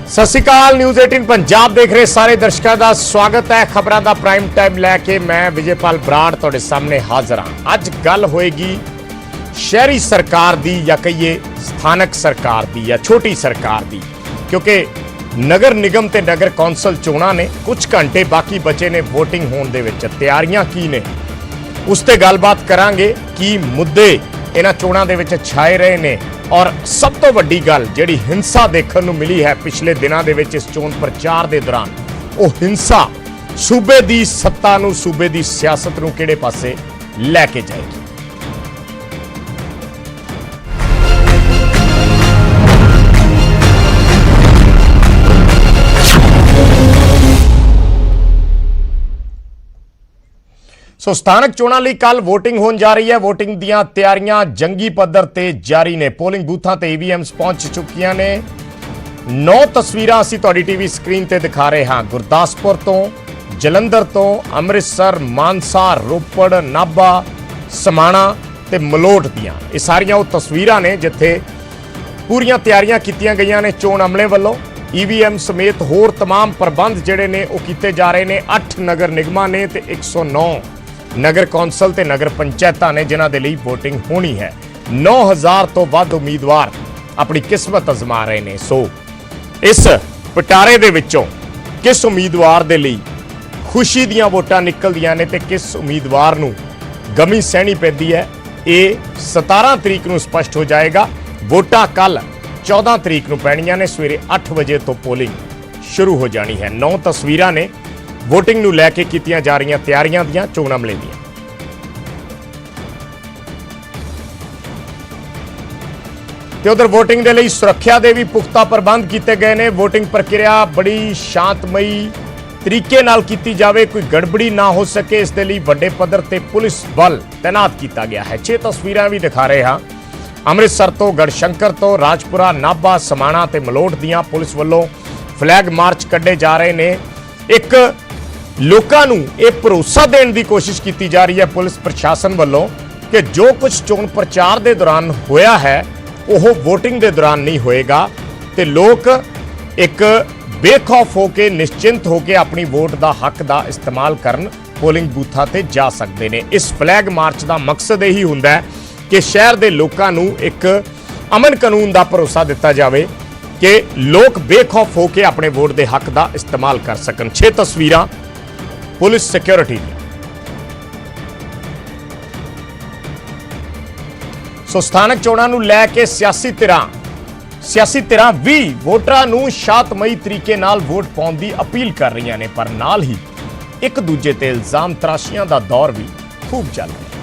ਸਤਿ ਸ਼੍ਰੀ ਅਕਾਲ। ਨਿਊਜ਼ 18 ਪੰਜਾਬ ਦੇਖ ਰਹੇ ਸਾਰੇ ਦਰਸ਼ਕਾਂ ਦਾ ਸਵਾਗਤ ਹੈ। ਖਬਰਾਂ ਦਾ ਪ੍ਰਾਈਮ ਟਾਈਮ ਲੈ ਕੇ ਮੈਂ ਵਿਜੇਪਾਲ ਬਰਾੜ ਤੁਹਾਡੇ ਸਾਹਮਣੇ ਹਾਜ਼ਰ ਹਾਂ। ਅੱਜ ਗੱਲ ਹੋਏਗੀ ਸ਼ਹਿਰੀ ਸਰਕਾਰ ਦੀ ਜਾਂ ਕਹੀਏ ਸਥਾਨਕ ਸਰਕਾਰ ਦੀ ਜਾਂ ਛੋਟੀ ਸਰਕਾਰ ਦੀ, ਕਿਉਂਕਿ ਨਗਰ ਨਿਗਮ ਤੇ ਨਗਰ ਕੌਂਸਲ ਚੋਣਾਂ ਨੇ ਕੁਝ ਘੰਟੇ ਬਾਕੀ ਬਚੇ ਨੇ VOTING ਹੋਣ ਦੇ ਵਿੱਚ। ਤਿਆਰੀਆਂ ਕੀ ਨੇ ਉਸ ਤੇ ਗੱਲਬਾਤ ਕਰਾਂਗੇ। ਕੀ ਮੁੱਦੇ ਇਹਨਾਂ ਚੋਣਾਂ ਦੇ ਵਿੱਚ ਛਾਏ ਰਹੇ ਨੇ ਔਰ ਸਭ ਤੋਂ ਵੱਡੀ ਗੱਲ ਜਿਹੜੀ ਹਿੰਸਾ ਦੇਖਣ ਨੂੰ ਮਿਲੀ ਹੈ ਪਿਛਲੇ ਦਿਨਾਂ ਦੇ ਵਿੱਚ ਇਸ ਚੋਣ ਪ੍ਰਚਾਰ ਦੇ ਦੌਰਾਨ, ਉਹ ਹਿੰਸਾ ਸੂਬੇ ਦੀ ਸੱਤਾ ਨੂੰ, ਸੂਬੇ ਦੀ ਸਿਆਸਤ ਨੂੰ ਕਿਹੜੇ ਪਾਸੇ ਲੈ ਕੇ ਜਾਏਗੀ। ਸੋ ਸਥਾਨਕ ਚੋਣਾਂ ਲਈ ਕੱਲ VOTING ਹੋਣ ਜਾ ਰਹੀ ਹੈ। VOTING ਦੀਆਂ ਤਿਆਰੀਆਂ ਜੰਗੀ ਪੱਧਰ ਤੇ ਜਾਰੀ ਨੇ। ਪੋਲਿੰਗ ਬੂਥਾਂ ਤੇ EVMs ਪਹੁੰਚ ਚੁੱਕੀਆਂ ਨੇ। 9 ਤਸਵੀਰਾਂ ਅਸੀਂ ਤੁਹਾਡੀ ਟੀਵੀ ਸਕਰੀਨ ਤੇ ਦਿਖਾ ਰਹੇ ਹਾਂ। ਗੁਰਦਾਸਪੁਰ ਤੋਂ, ਜਲੰਧਰ ਤੋਂ, ਅੰਮ੍ਰਿਤਸਰ, ਮਾਨਸਾ, ਰੋਪੜ, ਨਾਭਾ, ਸਮਾਣਾ ਤੇ ਮਲੋਟ ਦੀਆਂ ਇਹ ਸਾਰੀਆਂ ਉਹ ਤਸਵੀਰਾਂ ਨੇ ਜਿੱਥੇ ਪੂਰੀਆਂ ਤਿਆਰੀਆਂ ਕੀਤੀਆਂ ਗਈਆਂ ਨੇ ਚੋਣ ਅਮਲੇ ਵੱਲੋਂ। EVM ਸਮੇਤ ਹੋਰ तमाम ਪ੍ਰਬੰਧ ਜਿਹੜੇ ਨੇ ਉਹ ਕੀਤੇ ਜਾ ਰਹੇ ਨੇ। 8 ਨਗਰ ਨਿਗਮਾਂ ਨੇ ਤੇ 109 ਨਗਰ ਕੌਂਸਲ ਤੇ ਨਗਰ ਪੰਚਾਇਤਾਂ ਨੇ ਜਿਨ੍ਹਾਂ ਦੇ ਲਈ VOTING ਹੋਣੀ ਹੈ। 9000 ਤੋਂ ਵੱਧ ਉਮੀਦਵਾਰ ਆਪਣੀ ਕਿਸਮਤ ਅਜ਼ਮਾ ਰਹੇ ਨੇ। ਸੋ ਇਸ ਪਟਾਰੇ ਦੇ ਵਿੱਚੋਂ ਕਿਸ ਉਮੀਦਵਾਰ ਦੇ ਲਈ ਖੁਸ਼ੀ ਦੀਆਂ ਵੋਟਾਂ ਨਿਕਲਦੀਆਂ ਨੇ ਤੇ ਕਿਸ ਉਮੀਦਵਾਰ ਨੂੰ ਗਮੀ ਸਹਿਣੀ ਪੈਂਦੀ ਹੈ, ਇਹ 17 ਤਰੀਕ ਨੂੰ ਸਪਸ਼ਟ ਹੋ ਜਾਏਗਾ। ਵੋਟਾਂ ਕੱਲ 14 ਤਰੀਕ ਨੂੰ ਪੈਣੀਆਂ ਨੇ। ਸਵੇਰੇ 8 ਵਜੇ ਤੋਂ ਪੋਲਿੰਗ ਸ਼ੁਰੂ ਹੋ ਜਾਣੀ ਹੈ। 9 ਤਸਵੀਰਾਂ ਨੇ VOTING ਨੂੰ ਲੈ ਕੇ ਕੀਤੀਆਂ ਜਾ ਰਹੀਆਂ ਤਿਆਰੀਆਂ ਦੀਆਂ ਚੋਣ ਅਮਲੇ ਦੀਆਂ। ਤੇ ਉਧਰ VOTING ਦੇ ਲਈ ਸੁਰੱਖਿਆ ਦੇ ਵੀ ਪੁਖਤਾ ਪ੍ਰਬੰਧ ਕੀਤੇ ਗਏ ਨੇ। VOTING ਪ੍ਰਕਿਰਿਆ ਬੜੀ ਸ਼ਾਂਤਮਈ ਤਰੀਕੇ ਨਾਲ ਕੀਤੀ ਜਾਵੇ, ਕੋਈ ਗੜਬੜੀ ਨਾ ਹੋ ਸਕੇ, ਇਸ ਦੇ ਲਈ ਵੱਡੇ ਪੱਧਰ ਤੇ ਪੁਲਿਸ ਬਲ ਤੈਨਾਤ ਕੀਤਾ ਗਿਆ ਹੈ। 6 ਤਸਵੀਰਾਂ ਵੀ ਦਿਖਾ ਰਹੇ ਹਾਂ। ਅੰਮ੍ਰਿਤਸਰ ਤੋਂ, ਗੜਸ਼ੰਕਰ ਤੋਂ, ਰਾਜਪੁਰਾ, ਨਾਭਾ, ਸਮਾਣਾ ਤੇ ਮਲੋਟ ਦੀਆਂ ਪੁਲਿਸ ਵੱਲੋਂ ਫਲੈਗ ਮਾਰਚ ਕੱਢੇ ਜਾ ਰਹੇ ਨੇ। ਇੱਕ ਲੋਕਾਂ ਨੂੰ ਇਹ ਭਰੋਸਾ ਦੇਣ ਦੀ ਕੋਸ਼ਿਸ਼ ਕੀਤੀ ਜਾ ਰਹੀ ਹੈ ਪੁਲਿਸ ਪ੍ਰਸ਼ਾਸਨ ਵੱਲੋਂ ਕਿ ਜੋ ਕੁਝ ਚੋਣ ਪ੍ਰਚਾਰ ਦੇ ਦੌਰਾਨ ਹੋਇਆ ਹੈ ਉਹ VOTING ਦੇ ਦੌਰਾਨ ਨਹੀਂ ਹੋਏਗਾ ਤੇ ਲੋਕ ਇੱਕ ਬੇਖੌਫ ਹੋ ਕੇ, ਨਿਸ਼ਚਿੰਤ ਹੋ ਕੇ ਆਪਣੀ ਵੋਟ ਦਾ ਹੱਕ ਦਾ ਇਸਤੇਮਾਲ ਕਰਨ ਪੋਲਿੰਗ ਬੂਥਾਂ ਤੇ ਜਾ ਸਕਦੇ ਨੇ। ਇਸ ਫਲੈਗ ਮਾਰਚ ਦਾ ਮਕਸਦ ਇਹੀ ਹੁੰਦਾ ਹੈ ਕਿ ਸ਼ਹਿਰ ਦੇ ਲੋਕਾਂ ਨੂੰ ਇੱਕ ਅਮਨ ਕਾਨੂੰਨ ਦਾ ਭਰੋਸਾ ਦਿੱਤਾ ਜਾਵੇ ਕਿ ਲੋਕ ਬੇਖੌਫ ਹੋ ਕੇ ਆਪਣੇ ਵੋਟ ਦੇ ਹੱਕ ਦਾ ਇਸਤੇਮਾਲ ਕਰ ਸਕਣ। 6 ਤਸਵੀਰਾਂ ਪੁਲਿਸ ਸਿਕਿਉਰਿਟੀ ਦੀਆਂ। ਸੋ ਸਥਾਨਕ ਚੋਣਾਂ ਨੂੰ ਲੈ ਕੇ ਸਿਆਸੀ ਧਿਰਾਂ ਵੀ ਵੋਟਰਾਂ ਨੂੰ ਸ਼ਾਂਤਮਈ ਤਰੀਕੇ ਨਾਲ ਵੋਟ ਪਾਉਣ ਦੀ ਅਪੀਲ ਕਰ ਰਹੀਆਂ ਨੇ, ਪਰ ਨਾਲ ਹੀ ਇੱਕ ਦੂਜੇ ਤੇ ਇਲਜ਼ਾਮ ਤਰਾਸ਼ੀਆਂ ਦਾ ਦੌਰ ਵੀ ਖੂਬ ਚੱਲ ਰਿਹਾ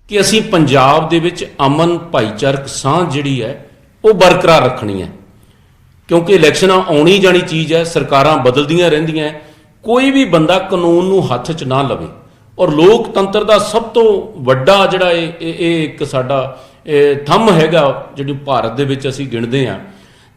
ਕਿ ਅਸੀਂ ਪੰਜਾਬ ਦੇ ਵਿੱਚ ਅਮਨ ਭਾਈਚਾਰਕ ਸਾਂਝ ਜਿਹੜੀ ਹੈ ਉਹ ਬਰਕਰਾਰ ਰੱਖਣੀ ਹੈ, ਕਿਉਂਕਿ ਇਲੈਕਸ਼ਨਾਂ ਆਉਣੀ ਜਾਣੀ ਚੀਜ਼ ਹੈ, ਸਰਕਾਰਾਂ ਬਦਲਦੀਆਂ ਰਹਿੰਦੀਆਂ। ਕੋਈ ਵੀ ਬੰਦਾ ਕਾਨੂੰਨ ਨੂੰ ਹੱਥ 'ਚ ਨਾ ਲਵੇ ਔਰ ਲੋਕਤੰਤਰ ਦਾ ਸਭ ਤੋਂ ਵੱਡਾ ਜਿਹੜਾ ਇਹ ਇੱਕ ਸਾਡਾ ਥੰਮ ਹੈਗਾ ਜਿਹੜੀ ਭਾਰਤ ਦੇ ਵਿੱਚ ਅਸੀਂ ਗਿਣਦੇ ਹਾਂ,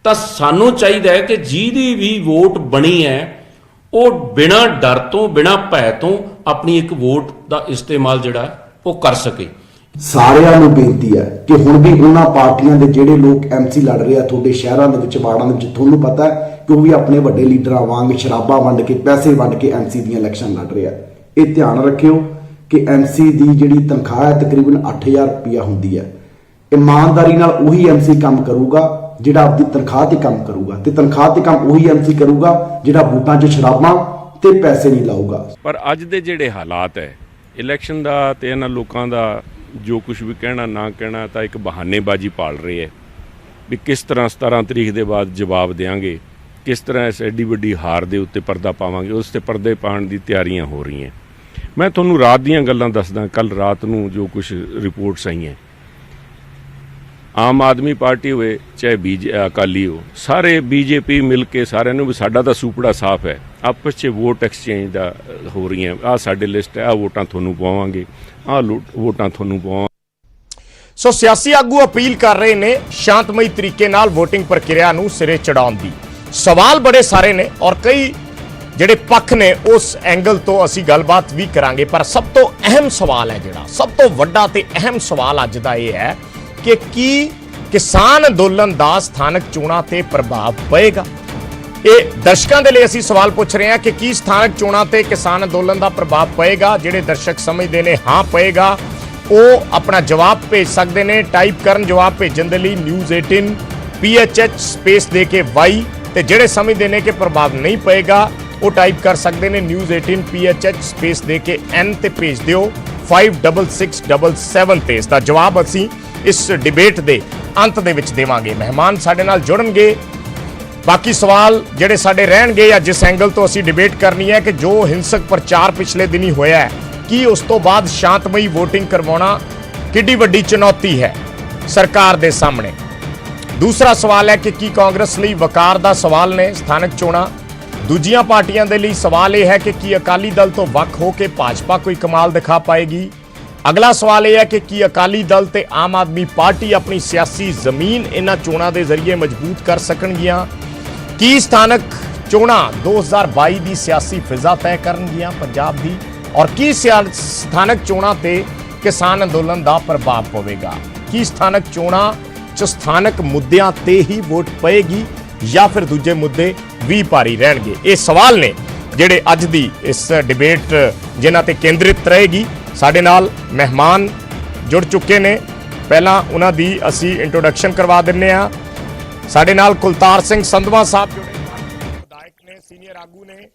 ਤਾਂ ਸਾਨੂੰ ਚਾਹੀਦਾ ਹੈ ਕਿ ਜਿਹਦੀ ਵੀ ਵੋਟ ਬਣੀ ਹੈ ਉਹ ਬਿਨਾਂ ਡਰ ਤੋਂ, ਬਿਨਾਂ ਭੈ ਤੋਂ ਆਪਣੀ ਇੱਕ ਵੋਟ ਦਾ ਇਸਤੇਮਾਲ ਜਿਹੜਾ ਉਹ ਕਰ ਸਕੇ। ਸਾਰਿਆਂ ਨੂੰ ਬੇਨਤੀ ਹੈ ਕਿ ਹੁਣ ਵੀ ਉਹਨਾਂ ਪਾਰਟੀਆਂ ਦੇ ਜਿਹੜੇ ਲੋਕ MC ਲੜ ਰਹੇ ਆ ਤੁਹਾਡੇ ਸ਼ਹਿਰਾਂ ਦੇ ਵਿੱਚ, ਵਾਰਡਾਂ ਦੇ ਵਿੱਚ, ਤੁਹਾਨੂੰ ਪਤਾ ਹੈ ਕਿ ਉਹ ਵੀ ਆਪਣੇ ਵੱਡੇ ਲੀਡਰਾਂ ਵਾਂਗ ਸ਼ਰਾਬਾਂ ਵੰਡ ਕੇ, ਪੈਸੇ ਵੰਡ ਕੇ MC ਦੀਆਂ ਇਲੈਕਸ਼ਨ ਲੜ ਰਹੇ ਆ। ਇਹ ਧਿਆਨ ਰੱਖਿਓ ਕਿ MC ਦੀ ਜਿਹੜੀ ਤਨਖਾਹ ਹੈ ਤਕਰੀਬਨ 8000 ਰੁਪਇਆ ਹੁੰਦੀ ਹੈ। ਇਮਾਨਦਾਰੀ ਨਾਲ ਉਹੀ MC ਕੰਮ ਕਰੂਗਾ ਜਿਹੜਾ ਆਪਣੀ ਤਨਖਾਹ ਤੇ ਕੰਮ ਕਰੂਗਾ, ਤੇ ਤਨਖਾਹ ਤੇ ਕੰਮ ਉਹੀ MC ਕਰੂਗਾ ਜਿਹੜਾ ਵੋਟਾਂ 'ਚ ਸ਼ਰਾਬਾਂ ਤੇ ਪੈਸੇ ਨਹੀਂ ਲਾਊਗਾ। ਪਰ ਅੱਜ ਦੇ ਜਿਹੜੇ ਹਾਲਾਤ ਹੈ ਇਲੈਕਸ਼ਨ ਦਾ ਤੇ ਇਹਨਾਂ ਲੋਕਾਂ ਦਾ ਜੋ ਕੁਝ ਵੀ ਕਹਿਣਾ ਨਾ ਕਹਿਣਾ ਤਾਂ ਇੱਕ ਬਹਾਨੇਬਾਜ਼ੀ ਭਾਲ ਰਹੇ ਹੈ ਵੀ ਕਿਸ ਤਰ੍ਹਾਂ 17 ਤਰੀਕ ਦੇ ਬਾਅਦ ਜਵਾਬ ਦੇਵਾਂਗੇ, ਕਿਸ ਤਰ੍ਹਾਂ ਇਸ ਐਡੀ ਵੱਡੀ ਹਾਰ ਦੇ ਉੱਤੇ ਪਰਦਾ ਪਾਵਾਂਗੇ, ਉਸ 'ਤੇ ਪਰਦੇ ਪਾਉਣ ਦੀ ਤਿਆਰੀਆਂ ਹੋ ਰਹੀਆਂ। ਮੈਂ ਤੁਹਾਨੂੰ ਰਾਤ ਦੀਆਂ ਗੱਲਾਂ ਦੱਸਦਾ। ਕੱਲ੍ਹ ਰਾਤ ਨੂੰ ਜੋ ਕੁਝ ਰਿਪੋਰਟਸ ਆਈਆਂ, ਆਮ ਆਦਮੀ ਪਾਰਟੀ ਹੋਵੇ ਚਾਹੇ ਅਕਾਲੀ ਹੋ, ਸਾਰੇ BJP ਮਿਲ ਕੇ ਸਾਰਿਆਂ ਨੂੰ ਵੀ ਸਾਡਾ ਤਾਂ ਸੂਪੜਾ ਸਾਫ਼ ਹੈ, ਆਪਸ 'ਚ ਵੋਟ ਐਕਸਚੇਂਜ ਦਾ ਹੋ ਰਹੀਆਂ। ਆਹ ਸਾਡੇ ਲਿਸਟ ਹੈ, ਆਹ ਵੋਟਾਂ ਤੁਹਾਨੂੰ ਪਵਾਵਾਂਗੇ, ਆਹ ਵੋਟਾਂ ਤੁਹਾਨੂੰ ਪਵਾਵਾਂਗੇ। ਸੋ ਸਿਆਸੀ ਆਗੂ ਅਪੀਲ ਕਰ ਰਹੇ ਨੇ ਸ਼ਾਂਤਮਈ ਤਰੀਕੇ ਨਾਲ VOTING ਪ੍ਰਕਿਰਿਆ ਨੂੰ ਸਿਰੇ ਚੜਾਉਣ ਦੀ। ਸਵਾਲ ਬੜੇ ਸਾਰੇ ਨੇ ਔਰ ਕਈ ਜਿਹੜੇ ਪੱਖ ਨੇ ਉਸ ਐਂਗਲ ਤੋਂ ਅਸੀਂ ਗੱਲਬਾਤ ਵੀ ਕਰਾਂਗੇ, ਪਰ ਸਭ ਤੋਂ ਅਹਿਮ ਸਵਾਲ ਹੈ, ਜਿਹੜਾ ਸਭ ਤੋਂ ਵੱਡਾ ਤੇ ਅਹਿਮ ਸਵਾਲ ਅੱਜ ਦਾ ਇਹ ਹੈ ਕਿ ਕੀ ਕਿਸਾਨ ਅੰਦੋਲਨ ਦਾ ਸਥਾਨਕ ਚੋਣਾਂ ਤੇ ਪ੍ਰਭਾਵ ਪਏਗਾ? ਇਹ ਦਰਸ਼ਕਾਂ ਦੇ ਲਈ ਅਸੀਂ ਸਵਾਲ ਪੁੱਛ ਰਹੇ ਹਾਂ ਕਿ ਕੀ ਸਥਾਨਕ ਚੋਣਾਂ ਤੇ ਕਿਸਾਨ ਅੰਦੋਲਨ ਦਾ ਪ੍ਰਭਾਵ ਪਏਗਾ। ਜਿਹੜੇ ਦਰਸ਼ਕ ਸਮਝਦੇ ਨੇ ਹਾਂ ਪਏਗਾ, ਉਹ ਆਪਣਾ ਜਵਾਬ ਭੇਜ ਸਕਦੇ ਨੇ। ਟਾਈਪ ਕਰਨ ਜਵਾਬ ਭੇਜਣ ਦੇ ਲਈ ਨਿਊਜ਼ 18 PHH ਸਪੇਸ ਦੇ ਕੇ Y, ਤੇ ਜਿਹੜੇ ਸਮਝਦੇ ਨੇ ਕਿ ਪ੍ਰਭਾਵ ਨਹੀਂ ਪਏਗਾ ਉਹ ਟਾਈਪ ਕਰ ਸਕਦੇ ਨੇ ਨਿਊਜ਼ 18 PHH ਸਪੇਸ ਦੇ ਕੇ N ਤੇ ਭੇਜ ਦਿਓ 56677 ਤੇ। ਇਸ ਦਾ ਜਵਾਬ ਅਸੀਂ ਇਸ ਡਿਬੇਟ ਦੇ ਅੰਤ ਦੇ ਵਿੱਚ ਦੇਵਾਂਗੇ। ਮਹਿਮਾਨ ਸਾਡੇ ਨਾਲ ਜੁੜਨਗੇ, ਬਾਕੀ ਸਵਾਲ ਜਿਹੜੇ ਸਾਡੇ ਰਹਿਣਗੇ ਜਾਂ ਜਿਸ ਐਂਗਲ ਤੋਂ ਅਸੀਂ ਡਿਬੇਟ ਕਰਨੀ ਹੈ ਕਿ ਜੋ ਹਿੰਸਕ ਪ੍ਰਚਾਰ ਪਿਛਲੇ ਦਿਨੀ ਹੋਇਆ ਹੈ, ਕੀ ਉਸ ਤੋਂ ਬਾਅਦ ਸ਼ਾਂਤਮਈ VOTING ਕਰਵਾਉਣਾ ਕਿੱਡੀ ਵੱਡੀ ਚੁਣੌਤੀ ਹੈ ਸਰਕਾਰ ਦੇ ਸਾਹਮਣੇ। ਦੂਸਰਾ ਸਵਾਲ ਹੈ ਕਿ ਕੀ ਕਾਂਗਰਸ ਲਈ ਵਕਾਰ ਦਾ ਸਵਾਲ ਨੇ ਸਥਾਨਕ ਚੋਣਾਂ। ਦੂਜੀਆਂ ਪਾਰਟੀਆਂ ਦੇ ਲਈ ਸਵਾਲ ਇਹ ਹੈ ਕਿ ਕੀ ਅਕਾਲੀ ਦਲ ਤੋਂ ਵੱਖ ਹੋ ਕੇ ਭਾਜਪਾ ਕੋਈ ਕਮਾਲ ਦਿਖਾ ਪਾਏਗੀ। ਅਗਲਾ ਸਵਾਲ ਇਹ ਹੈ ਕਿ ਕੀ ਅਕਾਲੀ ਦਲ ਤੇ ਆਮ ਆਦਮੀ ਪਾਰਟੀ ਆਪਣੀ ਸਿਆਸੀ ਜ਼ਮੀਨ ਇਹਨਾਂ ਚੋਣਾਂ ਦੇ ਜ਼ਰੀਏ ਮਜ਼ਬੂਤ ਕਰ ਸਕਣਗੀਆਂ। ਕੀ ਸਥਾਨਕ ਚੋਣਾਂ 2022 ਦੀ ਸਿਆਸੀ ਫਿਜ਼ਾ ਤੈਅ ਕਰਨਗੀਆਂ ਪੰਜਾਬ ਦੀ, ਔਰ ਕੀ ਸਥਾਨਕ ਚੋਣਾਂ ਤੇ ਕਿਸਾਨ ਅੰਦੋਲਨ ਦਾ ਪ੍ਰਭਾਵ ਪਵੇਗਾ। ਕੀ ਸਥਾਨਕ ਚੋਣਾਂ 'ਚ ਸਥਾਨਕ ਮੁੱਦਿਆਂ ਤੇ ਹੀ ਵੋਟ ਪਏਗੀ ਜਾਂ ਫਿਰ ਦੂਜੇ ਮੁੱਦੇ ਵੀ ਭਾਰੀ ਰਹਿਣਗੇ। ਇਹ ਸਵਾਲ ਨੇ ਜਿਹੜੇ ਅੱਜ ਦੀ ਇਸ ਡਿਬੇਟ ਜਿਨ੍ਹਾਂ ਤੇ ਕੇਂਦਰਿਤ ਰਹੇਗੀ। ਸਾਡੇ ਨਾਲ ਮਹਿਮਾਨ ਜੁੜ ਚੁੱਕੇ ਨੇ, ਪਹਿਲਾਂ ਉਹਨਾਂ ਦੀ ਅਸੀਂ ਇੰਟਰੋਡਕਸ਼ਨ ਕਰਵਾ ਦਿੰਨੇ ਆ। ਸਾਡੇ ਨਾਲ ਕੁਲਤਾਰ ਸਿੰਘ ਸੰਧਵਾ ਸਾਹਿਬ ਜੁੜੇ ਨੇ, ਵਿਧਾਇਕ ਨੇ, ਸੀਨੀਅਰ ਆਗੂ ਨੇ।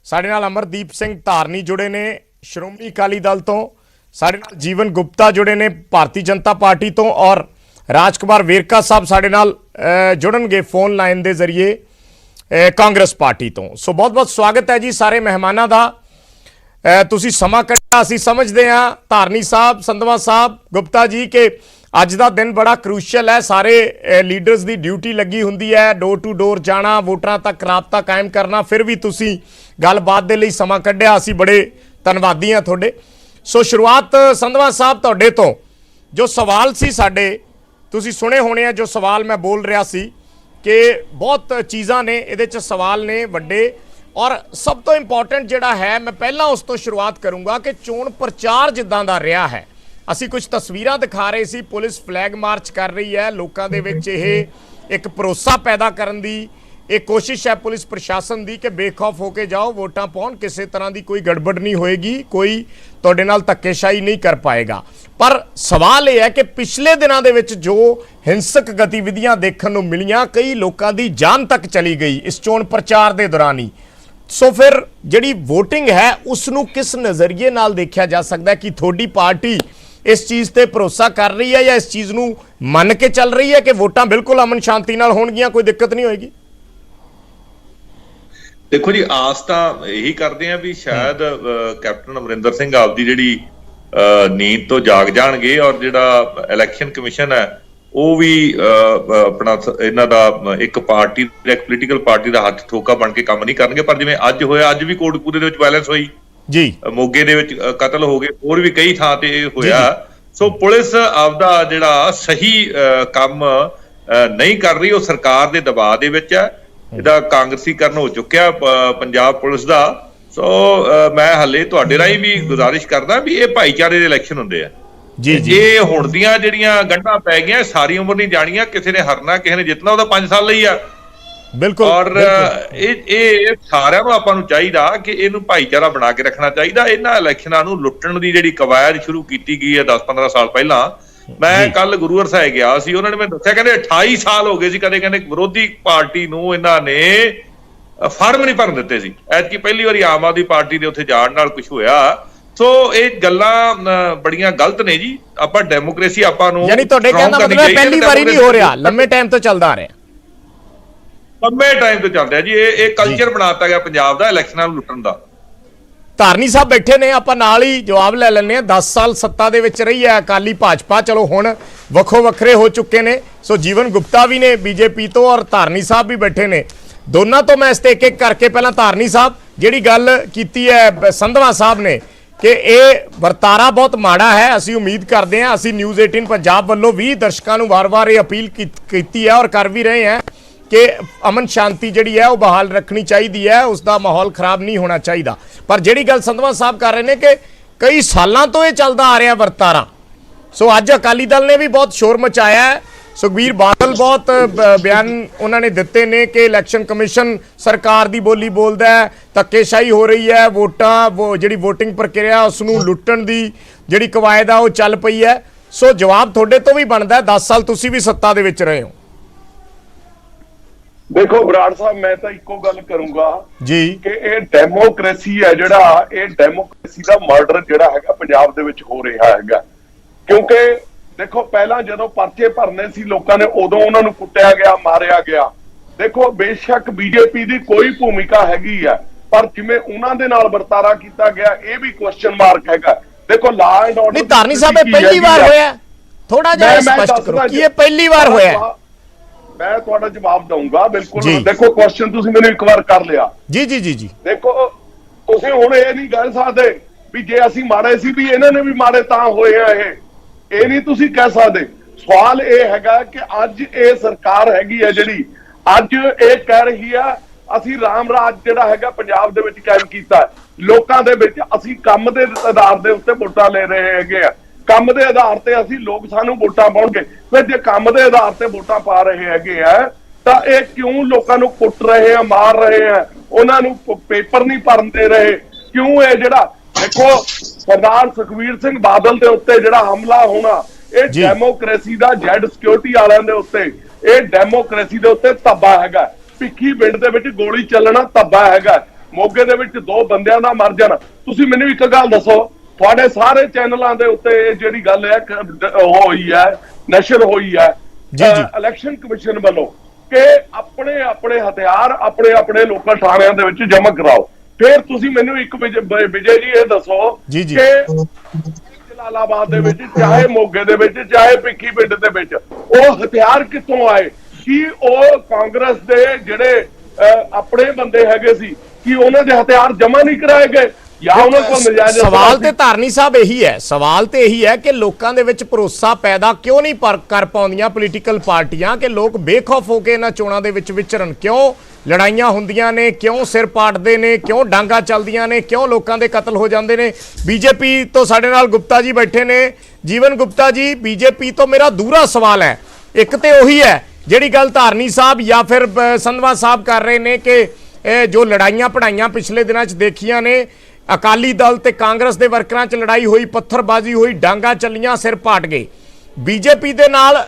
ਸਾਡੇ ਨਾਲ ਅਮਰਦੀਪ ਸਿੰਘ ਧਾਰਨੀ ਜੁੜੇ ਨੇ ਸ਼੍ਰੋਮਣੀ ਅਕਾਲੀ ਦਲ ਤੋਂ। ਸਾਡੇ ਨਾਲ ਜੀਵਨ ਗੁਪਤਾ ਜੁੜੇ ਨੇ ਭਾਰਤੀ ਜਨਤਾ ਪਾਰਟੀ ਤੋਂ, ਔਰ ਰਾਜਕੁਮਾਰ ਵੇਰਕਾ ਸਾਹਿਬ ਸਾਡੇ ਨਾਲ ਜੁੜਨਗੇ ਫੋਨ ਲਾਈਨ ਦੇ ਜ਼ਰੀਏ ਕਾਂਗਰਸ ਪਾਰਟੀ ਤੋਂ। ਸੋ ਬਹੁਤ ਬਹੁਤ ਸਵਾਗਤ ਹੈ ਜੀ ਸਾਰੇ ਮਹਿਮਾਨਾਂ ਦਾ। ਤੁਸੀਂ ਸਮਾਂ ਕੱਢਿਆ, ਅਸੀਂ ਸਮਝਦੇ ਹਾਂ ਧਾਰਨੀ ਸਾਹਿਬ, ਸੰਧਵਾ ਸਾਹਿਬ, ਗੁਪਤਾ ਜੀ, ਕਿ ਅੱਜ ਦਾ ਦਿਨ ਬੜਾ ਕਰੂਸ਼ਲ ਹੈ। ਸਾਰੇ ਲੀਡਰਸ ਦੀ ਡਿਊਟੀ ਲੱਗੀ ਹੁੰਦੀ ਹੈ, ਡੋਰ ਟੂ ਡੋਰ ਜਾਣਾ, ਵੋਟਰਾਂ ਤੱਕ ਰਾਬਤਾ ਕਾਇਮ ਕਰਨਾ। ਫਿਰ ਵੀ ਤੁਸੀਂ ਗੱਲਬਾਤ ਦੇ ਲਈ ਸਮਾਂ ਕੱਢਿਆ, ਅਸੀਂ ਬੜੇ ਧੰਨਵਾਦੀ ਹਾਂ ਤੁਹਾਡੇ। ਸੋ ਸ਼ੁਰੂਆਤ ਸੰਧਵਾ ਸਾਹਿਬ ਤੁਹਾਡੇ ਤੋਂ। ਜੋ ਸਵਾਲ ਸੀ ਸਾਡੇ, ਤੁਸੀਂ ਸੁਣੇ ਹੋਣੇ ਆ ਜੋ ਸਵਾਲ ਮੈਂ ਬੋਲ ਰਿਹਾ ਸੀ ਕਿ ਬਹੁਤ ਚੀਜ਼ਾਂ ਨੇ ਇਹਦੇ 'ਚ ਸਵਾਲ ਨੇ ਵੱਡੇ, ਔਰ ਸਭ ਤੋਂ ਇੰਪੋਰਟੈਂਟ ਜਿਹੜਾ ਹੈ, ਮੈਂ ਪਹਿਲਾਂ ਉਸ ਤੋਂ ਸ਼ੁਰੂਆਤ ਕਰੂੰਗਾ ਕਿ ਚੋਣ ਪ੍ਰਚਾਰ ਜਿੱਦਾਂ ਦਾ ਰਿਹਾ ਹੈ। ਅਸੀਂ ਕੁਝ ਤਸਵੀਰਾਂ ਦਿਖਾ ਰਹੇ ਸੀ, ਪੁਲਿਸ ਫਲੈਗ ਮਾਰਚ ਕਰ ਰਹੀ ਹੈ, ਲੋਕਾਂ ਦੇ ਵਿੱਚ ਇਹ ਇੱਕ ਭਰੋਸਾ ਪੈਦਾ ਕਰਨ ਦੀ ਇਹ ਕੋਸ਼ਿਸ਼ ਹੈ ਪੁਲਿਸ ਪ੍ਰਸ਼ਾਸਨ ਦੀ ਕਿ ਬੇਖੌਫ ਹੋ ਕੇ ਜਾਓ, ਵੋਟਾਂ ਪਾਉਣ, ਕਿਸੇ ਤਰ੍ਹਾਂ ਦੀ ਕੋਈ ਗੜਬੜ ਨਹੀਂ ਹੋਏਗੀ, ਕੋਈ ਤੁਹਾਡੇ ਨਾਲ ਧੱਕੇਸ਼ਾਹੀ ਨਹੀਂ ਕਰ ਪਾਏਗਾ। ਪਰ ਸਵਾਲ ਇਹ ਹੈ ਕਿ ਪਿਛਲੇ ਦਿਨਾਂ ਦੇ ਵਿੱਚ ਜੋ ਹਿੰਸਕ ਗਤੀਵਿਧੀਆਂ ਦੇਖਣ ਨੂੰ ਮਿਲੀਆਂ, ਕਈ ਲੋਕਾਂ ਦੀ ਜਾਨ ਤੱਕ ਚਲੀ ਗਈ ਇਸ ਚੋਣ ਪ੍ਰਚਾਰ ਦੇ ਦੌਰਾਨ ਹੀ। ਸੋ ਫਿਰ ਜਿਹੜੀ VOTING ਹੈ ਉਸ ਨੂੰ ਕਿਸ ਨਜ਼ਰੀਏ ਨਾਲ ਦੇਖਿਆ ਜਾ ਸਕਦਾ ਹੈ ਕਿ ਤੁਹਾਡੀ ਪਾਰਟੀ ਇਸ ਚੀਜ਼ ਤੇ ਭਰੋਸਾ ਕਰ ਰਹੀ ਹੈ ਜਾਂ ਇਸ ਚੀਜ਼ ਨੂੰ ਮੰਨ ਕੇ ਚੱਲ ਰਹੀ ਹੈ ਕਿ ਵੋਟਾਂ ਬਿਲਕੁਲ ਅਮਨ ਸ਼ਾਂਤੀ ਨਾਲ ਹੋਣਗੀਆਂ, ਕੋਈ ਦਿੱਕਤ ਨਹੀਂ ਹੋਏਗੀ? ਦੇਖੋ ਜੀ, ਆਸ ਤਾਂ ਇਹੀ ਕਰਦੇ ਆ ਵੀ ਸ਼ਾਇਦ ਕੈਪਟਨ ਅਮਰਿੰਦਰ ਸਿੰਘ ਆਪਦੀ ਜਿਹੜੀ ਨੀਂਦ ਤੋਂ ਜਾਗ ਜਾਣਗੇ, ਔਰ ਜਿਹੜਾ ਇਲੈਕਸ਼ਨ ਕਮਿਸ਼ਨ ਹੈ ਉਹ ਵੀ ਆਪਣਾ ਇਹਨਾਂ ਦਾ ਇੱਕ ਪਾਰਟੀ, ਇੱਕ ਪੋਲੀਟੀਕਲ ਪਾਰਟੀ ਦਾ ਹੱਥ ਠੋਕਾ ਬਣ ਕੇ ਕੰਮ ਨਹੀਂ ਕਰਨਗੇ। ਪਰ ਜਿਵੇਂ ਅੱਜ ਹੋਇਆ, ਅੱਜ ਵੀ ਕੋਟਕਪੂਰੇ ਦੇ ਵਿੱਚ ਵਾਇਲੈਂਸ ਹੋਈ ਜੀ, ਮੋਗੇ ਦੇ ਵਿੱਚ ਕਤਲ ਹੋ ਗਏ, ਹੋਰ ਵੀ ਕਈ ਥਾਂ ਤੇ ਇਹ ਹੋਇਆ। ਸੋ ਪੁਲਿਸ ਆਪਦਾ ਜਿਹੜਾ ਸਹੀ ਕੰਮ ਨਹੀਂ ਕਰ ਰਹੀ, ਉਹ ਸਰਕਾਰ ਦੇ ਦਬਾਅ ਦੇ ਵਿੱਚ ਹੈ। ਇਹਦਾ ਕਾਂਗਰਸੀਕਰਨ ਹੋ ਚੁੱਕਿਆ ਪੰਜਾਬ ਪੁਲਿਸ ਦਾ। ਸੋ ਮੈਂ ਹਲੇ ਤੁਹਾਡੇ ਰਾਹੀਂ ਵੀ ਗੁਜ਼ਾਰਿਸ਼ ਕਰਦਾ ਵੀ ਇਹ ਭਾਈਚਾਰੇ ਦੇ ਇਲੈਕਸ਼ਨ ਹੁੰਦੇ ਆ ਜੀ। ਇਹ ਹੁਣ ਦੀਆਂ ਜਿਹੜੀਆਂ ਗੰਢਾਂ ਪੈ ਗਈਆਂ ਸਾਰੀ ਉਮਰ ਨਹੀਂ ਜਾਣੀਆਂ, ਕਿਸੇ ਨੇ ਹਰਨਾ ਕਿਸੇ ਨੇ ਜਿੱਤਣਾ, ਉਹਦਾ 5 ਸਾਲ ਲਈ ਆ। ਬਿਲਕੁਲ। ਔਰ ਇਹ ਸਾਰਿਆਂ ਨੂੰ ਆਪਾਂ ਨੂੰ ਚਾਹੀਦਾ ਕਿ ਇਹਨੂੰ ਭਾਈਚਾਰਾ ਬਣਾ ਕੇ ਰੱਖਣਾ ਚਾਹੀਦਾ। ਇਹਨਾਂ ਇਲੈਕਸ਼ਨਾਂ ਨੂੰ ਲੁੱਟਣ ਦੀ ਜਿਹੜੀ ਕਵਾਇਦ ਸ਼ੁਰੂ ਕੀਤੀ ਗਈ ਹੈ 10-15 ਸਾਲ ਪਹਿਲਾਂ, ਮੈਂ ਕੱਲ ਗੁਰੂ ਸਾਹਿਬ ਗਿਆ ਸੀ, ਉਹਨਾਂ ਨੇ ਮੈਨੂੰ ਦੱਸਿਆ ਕਹਿੰਦੇ 28 ਸਾਲ ਹੋ ਗਏ ਸੀ ਕਦੇ ਕਹਿੰਦੇ ਵਿਰੋਧੀ ਪਾਰਟੀ ਨੂੰ ਇਹਨਾਂ ਨੇ ਫਾਰਮ ਨਹੀਂ ਭਰਨ ਦਿੱਤੇ ਸੀ। ਐਤਕੀ ਪਹਿਲੀ ਵਾਰੀ ਆਮ ਆਦਮੀ ਪਾਰਟੀ ਦੇ ਉੱਥੇ ਜਾਣ ਨਾਲ ਕੁਝ ਹੋਇਆ। ਸੋ ਇਹ ਗੱਲਾਂ ਬੜੀਆਂ ਗਲਤ ਨੇ ਜੀ। ਆਪਾਂ ਡੈਮੋਕ੍ਰੇਸੀ ਆਪਾਂ ਨੂੰ, ਯਾਨੀ ਤੁਹਾਡੇ ਕਹਿਣ ਦਾ ਮਤਲਬ ਪਹਿਲੀ ਵਾਰੀ ਨਹੀਂ ਹੋ ਰਿਹਾ, ਲੰਮੇ ਟਾਈਮ ਤੋਂ ਚੱਲਦਾ ਆ ਰਿਹਾ, ਲੰਮੇ ਟਾਈਮ ਤੋਂ ਚੱਲ ਰਿਹਾ ਜੀ। ਇਹ ਕਲਚਰ ਬਣਾਤਾ ਗਿਆ ਪੰਜਾਬ ਦਾ ਇਲੈਕਸ਼ਨਾਂ ਨੂੰ ਲੁੱਟਣ ਦਾ। ਧਾਰਨੀ ਸਾਹਿਬ ਬੈਠੇ ਨੇ, ਆਪਾਂ ਨਾਲ ਹੀ ਜਵਾਬ ਲੈ ਲੈਂਦੇ ਹਾਂ। 10 ਸਾਲ ਸੱਤਾ ਦੇ ਵਿੱਚ ਰਹੀ ਹੈ ਅਕਾਲੀ ਭਾਜਪਾ, ਚਲੋ ਹੁਣ ਵੱਖੋ ਵੱਖਰੇ ਹੋ ਚੁੱਕੇ ਨੇ। ਸੋ ਜੀਵਨ ਗੁਪਤਾ ਵੀ ਨੇ BJP ਤੋਂ, ਔਰ ਧਾਰਨੀ ਸਾਹਿਬ ਵੀ ਬੈਠੇ ਨੇ। ਦੋਨਾਂ ਤੋਂ ਮੈਂ ਇਸ ਤੇ ਇੱਕ ਇੱਕ ਕਰਕੇ, ਪਹਿਲਾਂ ਧਾਰਨੀ ਸਾਹਿਬ, ਜਿਹੜੀ ਗੱਲ ਕੀਤੀ ਹੈ ਸੰਧਵਾ ਸਾਹਿਬ ਨੇ ਕਿ ਇਹ ਵਰਤਾਰਾ ਬਹੁਤ ਮਾੜਾ ਹੈ, ਅਸੀਂ ਉਮੀਦ ਕਰਦੇ ਹਾਂ, ਅਸੀਂ ਨਿਊਜ਼ 18 ਪੰਜਾਬ ਵੱਲੋਂ ਵੀ ਦਰਸ਼ਕਾਂ ਨੂੰ ਵਾਰ-ਵਾਰ ਇਹ ਅਪੀਲ ਕੀਤੀ ਹੈ ਔਰ ਕਰ ਵੀ ਰਹੇ ਹਾਂ ਕਿ ਅਮਨ ਸ਼ਾਂਤੀ ਜਿਹੜੀ ਹੈ ਉਹ ਬਹਾਲ ਰੱਖਣੀ ਚਾਹੀਦੀ ਹੈ, ਉਸ ਦਾ ਮਾਹੌਲ ਖਰਾਬ ਨਹੀਂ ਹੋਣਾ ਚਾਹੀਦਾ। ਪਰ ਜਿਹੜੀ ਗੱਲ ਸੰਧਵਾ ਸਾਹਿਬ ਕਰ ਰਹੇ ਨੇ ਕਿ ਕਈ ਸਾਲਾਂ ਤੋਂ ਇਹ ਚੱਲਦਾ ਆ ਰਿਹਾ ਵਰਤਾਰਾ। ਸੋ ਅੱਜ ਅਕਾਲੀ ਦਲ ਨੇ ਵੀ ਬਹੁਤ ਸ਼ੋਰ ਮਚਾਇਆ ਹੈ, ਸੁਖਬੀਰ ਬਾਦਲ ਬਹੁਤ ਬਿਆਨ ਉਹਨਾਂ ਨੇ ਦਿੱਤੇ ਨੇ ਕਿ ਇਲੈਕਸ਼ਨ ਕਮਿਸ਼ਨ ਸਰਕਾਰ ਦੀ ਬੋਲੀ ਬੋਲਦਾ ਹੈ, ਧੱਕੇਸ਼ਾਹੀ ਹੋ ਰਹੀ ਹੈ, ਜਿਹੜੀ VOTING ਪ੍ਰਕਿਰਿਆ ਉਸ ਨੂੰ ਲੁੱਟਣ ਦੀ ਜਿਹੜੀ ਕਵਾਇਦ ਆ ਉਹ ਚੱਲ ਪਈ ਹੈ। ਸੋ ਜਵਾਬ ਤੁਹਾਡੇ ਤੋਂ ਵੀ ਬਣਦਾ, 10 ਸਾਲ ਤੁਸੀਂ ਵੀ ਸੱਤਾ ਦੇ ਵਿੱਚ ਰਹੇ ਹੋ। ਦੇਖੋ ਬਰਾੜ ਸਾਹਿਬ, ਮੈਂ ਤਾਂ ਇੱਕੋ ਗੱਲ ਕਰੂੰਗਾ ਜੀ ਕਿ ਇਹ ਡੈਮੋਕ੍ਰੇਸੀ ਹੈ ਜਿਹੜਾ, ਇਹ ਡੈਮੋਕ੍ਰੇਸੀ ਦਾ ਮਰਡਰ ਜਿਹੜਾ ਹੈਗਾ ਪੰਜਾਬ ਦੇ ਵਿੱਚ ਹੋ ਰਿਹਾ ਹੈਗਾ। ਕਿਉਂਕਿ ਦੇਖੋ ਪਹਿਲਾਂ ਜਦੋਂ ਪਰਚੇ ਭਰਨੇ ਸੀ ਲੋਕਾਂ ਨੇ, ਉਦੋਂ ਉਹਨਾਂ ਨੂੰ ਕੁੱਟਿਆ ਗਿਆ, ਮਾਰਿਆ ਗਿਆ। ਦੇਖੋ ਬੇਸ਼ੱਕ ਬੀਜੇਪੀ ਦੀ ਕੋਈ ਭੂਮਿਕਾ ਹੈਗੀ ਆ, ਪਰ ਜਿਵੇਂ ਉਹਨਾਂ ਦੇ ਨਾਲ ਵਰਤਾਰਾ ਕੀਤਾ ਗਿਆ ਇਹ ਵੀ ਕੁਐਸਚਨ ਮਾਰਕ ਹੈਗਾ। ਦੇਖੋ ਲਾ ਐਂਡ ਆਰਡਰ ਨਹੀਂ ਧਾਰਨੀ ਸਾਹਿਬ, ਇਹ ਪਹਿਲੀ ਵਾਰ ਹੋਇਆ? ਥੋੜਾ ਜਿਹਾ ਸਪਸ਼ਟ ਕਰੋ ਕਿ ਇਹ ਪਹਿਲੀ ਵਾਰ ਹੋਇਆ। ਮੈਂ ਤੁਹਾਡਾ ਜਵਾਬ ਦਊਂਗਾ ਬਿਲਕੁਲ। ਜੀ। ਦੇਖੋ ਕੁਐਸਚਨ ਤੁਸੀਂ ਮੈਨੂੰ ਇੱਕ ਵਾਰ ਕਰ ਲਿਆ। ਜੀ ਜੀ ਜੀ ਜੀ ਦੇਖੋ ਤੁਸੀਂ ਹੁਣ ਇਹ ਨਹੀਂ ਕਹਿ ਸਕਦੇ ਵੀ ਜੇ ਅਸੀਂ ਮਾਰੇ ਸੀ ਵੀ ਇਹਨਾਂ ਨੇ ਵੀ ਮਾਰੇ ਤਾਂ ਹੋਏ ਆ। ਇਹ ਨਹੀਂ ਤੁਸੀਂ ਕਹਿ ਸਕਦੇ। ਸਵਾਲ ਇਹ ਹੈਗਾ ਕਿ ਅੱਜ ਇਹ ਸਰਕਾਰ ਹੈਗੀ ਆ ਜਿਹੜੀ ਅੱਜ ਇਹ ਕਹਿ ਰਹੀ ਆ ਅਸੀਂ ਰਾਮ ਰਾਜ ਜਿਹੜਾ ਹੈਗਾ ਪੰਜਾਬ ਦੇ ਵਿੱਚ ਕਾਇਮ ਕੀਤਾ। ਲੋਕਾਂ ਦੇ ਵਿੱਚ ਅਸੀਂ ਕੰਮ ਦੇ ਆਧਾਰ ਦੇ ਉੱਤੇ ਵੋਟਾਂ ਲੈ ਰਹੇ ਹੈਗੇ ਆ। ਕੰਮ ਦੇ ਆਧਾਰ ਤੇ ਅਸੀਂ ਲੋਕ ਸਾਨੂੰ ਵੋਟਾਂ ਪਾਉਣਗੇ। ਫਿਰ ਜੇ ਕੰਮ ਦੇ ਆਧਾਰ ਤੇ ਵੋਟਾਂ ਪਾ ਰਹੇ ਹੈਗੇ ਆ ਤਾਂ ਇਹ ਕਿਉਂ ਲੋਕਾਂ ਨੂੰ ਕੁੱਟ ਰਹੇ ਆ, ਮਾਰ ਰਹੇ ਆ, ਉਹਨਾਂ ਨੂੰ ਪੇਪਰ ਨਹੀਂ ਭਰਨ ਦੇ ਰਹੇ? ਕਿਉਂ ਇਹ ਜਿਹੜਾ ਦੇਖੋ ਸਰਦਾਰ ਸੁਖਬੀਰ ਸਿੰਘ ਬਾਦਲ ਦੇ ਉੱਤੇ ਜਿਹੜਾ ਹਮਲਾ ਹੋਣਾ, ਇਹ ਡੈਮੋਕ੍ਰੇਸੀ ਦਾ ਜੈਡ ਸਿਕਿਉਰਿਟੀ ਵਾਲਿਆਂ ਦੇ ਉੱਤੇ, ਇਹ ਡੈਮੋਕ੍ਰੇਸੀ ਦੇ ਉੱਤੇ ਧੱਬਾ ਹੈਗਾ। ਭਿੱਖੀ ਪਿੰਡ ਦੇ ਵਿੱਚ ਗੋਲੀ ਚੱਲਣਾ ਧੱਬਾ ਹੈਗਾ। ਮੋਗੇ ਦੇ ਵਿੱਚ 2 ਬੰਦਿਆਂ ਦਾ ਮਰ ਜਾਣਾ। ਤੁਸੀਂ ਮੈਨੂੰ ਇੱਕ ਗੱਲ ਦੱਸੋ, ਤੁਹਾਡੇ ਸਾਰੇ ਚੈਨਲਾਂ ਦੇ ਉੱਤੇ ਜਿਹੜੀ ਗੱਲ ਹੈ ਹੋਈ ਹੈ, ਨਸ਼ਰ ਹੋਈ ਹੈ ਇਲੈਕਸ਼ਨ ਕਮਿਸ਼ਨ ਵੱਲੋਂ ਕਿ ਆਪਣੇ ਆਪਣੇ ਹਥਿਆਰ ਆਪਣੇ ਆਪਣੇ ਲੋਕਲ ਥਾਣਿਆਂ ਦੇ ਵਿੱਚ ਜਮ੍ਹਾਂ ਕਰਾਓ। ਫਿਰ ਤੁਸੀਂ ਮੈਨੂੰ ਇੱਕ ਵਿਜੇ ਜੀ ਇਹ ਦੱਸੋ ਕਿ ਜਲਾਲਾਬਾਦ ਦੇ ਵਿੱਚ, ਚਾਹੇ ਮੋਗੇ ਦੇ ਵਿੱਚ, ਚਾਹੇ ਭਿੱਖੀ ਪਿੰਡ ਦੇ ਵਿੱਚ ਉਹ ਹਥਿਆਰ ਕਿੱਥੋਂ ਆਏ? ਕੀ ਉਹ ਕਾਂਗਰਸ ਦੇ ਜਿਹੜੇ ਆਪਣੇ ਬੰਦੇ ਹੈਗੇ ਸੀ, ਕੀ ਉਹਨਾਂ ਦੇ ਹਥਿਆਰ ਜਮ੍ਹਾਂ ਨਹੀਂ ਕਰਾਏ ਗਏ? ਸਵਾਲ ਤੇ ਧਾਰਨੀ ਸਾਹਿਬ ਇਹੀ ਹੈ, ਸਵਾਲ ਤੇ ਇਹੀ ਹੈ ਕਿ ਲੋਕਾਂ ਦੇ ਵਿੱਚ ਭਰੋਸਾ ਪੈਦਾ ਕਿਉਂ ਨਹੀਂ ਕਰ ਪਾਉਂਦੀਆਂ ਪੋਲੀਟੀਕਲ ਪਾਰਟੀਆਂ ਕਿ ਲੋਕ ਬੇਖੌਫ ਹੋ ਕੇ ਇਹਨਾਂ ਚੋਣਾਂ ਦੇ ਵਿੱਚ ਵਿਚਰਨ? ਕਿਉਂ ਲੜਾਈਆਂ ਹੁੰਦੀਆਂ ਨੇ, ਕਿਉਂ ਸਿਰ ਪਾੜਦੇ ਨੇ, ਕਿਉਂ ਡਾਂਗਾ ਚੱਲਦੀਆਂ ਨੇ, ਕਿਉਂ ਲੋਕਾਂ ਦੇ ਕਤਲ ਹੋ ਜਾਂਦੇ ਨੇ? ਬੀਜੇਪੀ ਤੋਂ ਸਾਡੇ ਨਾਲ ਗੁਪਤਾ ਜੀ ਬੈਠੇ ਨੇ, ਜੀਵਨ ਗੁਪਤਾ ਜੀ। ਬੀਜੇਪੀ ਤੋਂ ਮੇਰਾ ਦੂਰਾ ਸਵਾਲ ਹੈ, ਇੱਕ ਤੇ ਉਹੀ ਹੈ ਜਿਹੜੀ ਗੱਲ ਧਾਰਨੀ ਸਾਹਿਬ ਜਾਂ ਫਿਰ ਸੰਧਵਾ ਸਾਹਿਬ ਕਰ ਰਹੇ ਨੇ ਕਿ ਇਹ ਜੋ ਲੜਾਈਆਂ ਪੜਾਈਆਂ ਪਿਛਲੇ ਦਿਨਾਂ 'ਚ ਦੇਖੀਆਂ ਨੇ, ਅਕਾਲੀ ਦਲ ਤੇ ਕਾਂਗਰਸ ਦੇ ਵਰਕਰਾਂ 'ਚ ਲੜਾਈ ਹੋਈ, ਪੱਥਰਬਾਜ਼ੀ ਹੋਈ, ਡਾਂਗਾ ਚੱਲੀਆਂ, ਸਿਰ ਪਾਟ ਗਏ। ਬੀਜੇਪੀ ਦੇ ਨਾਲ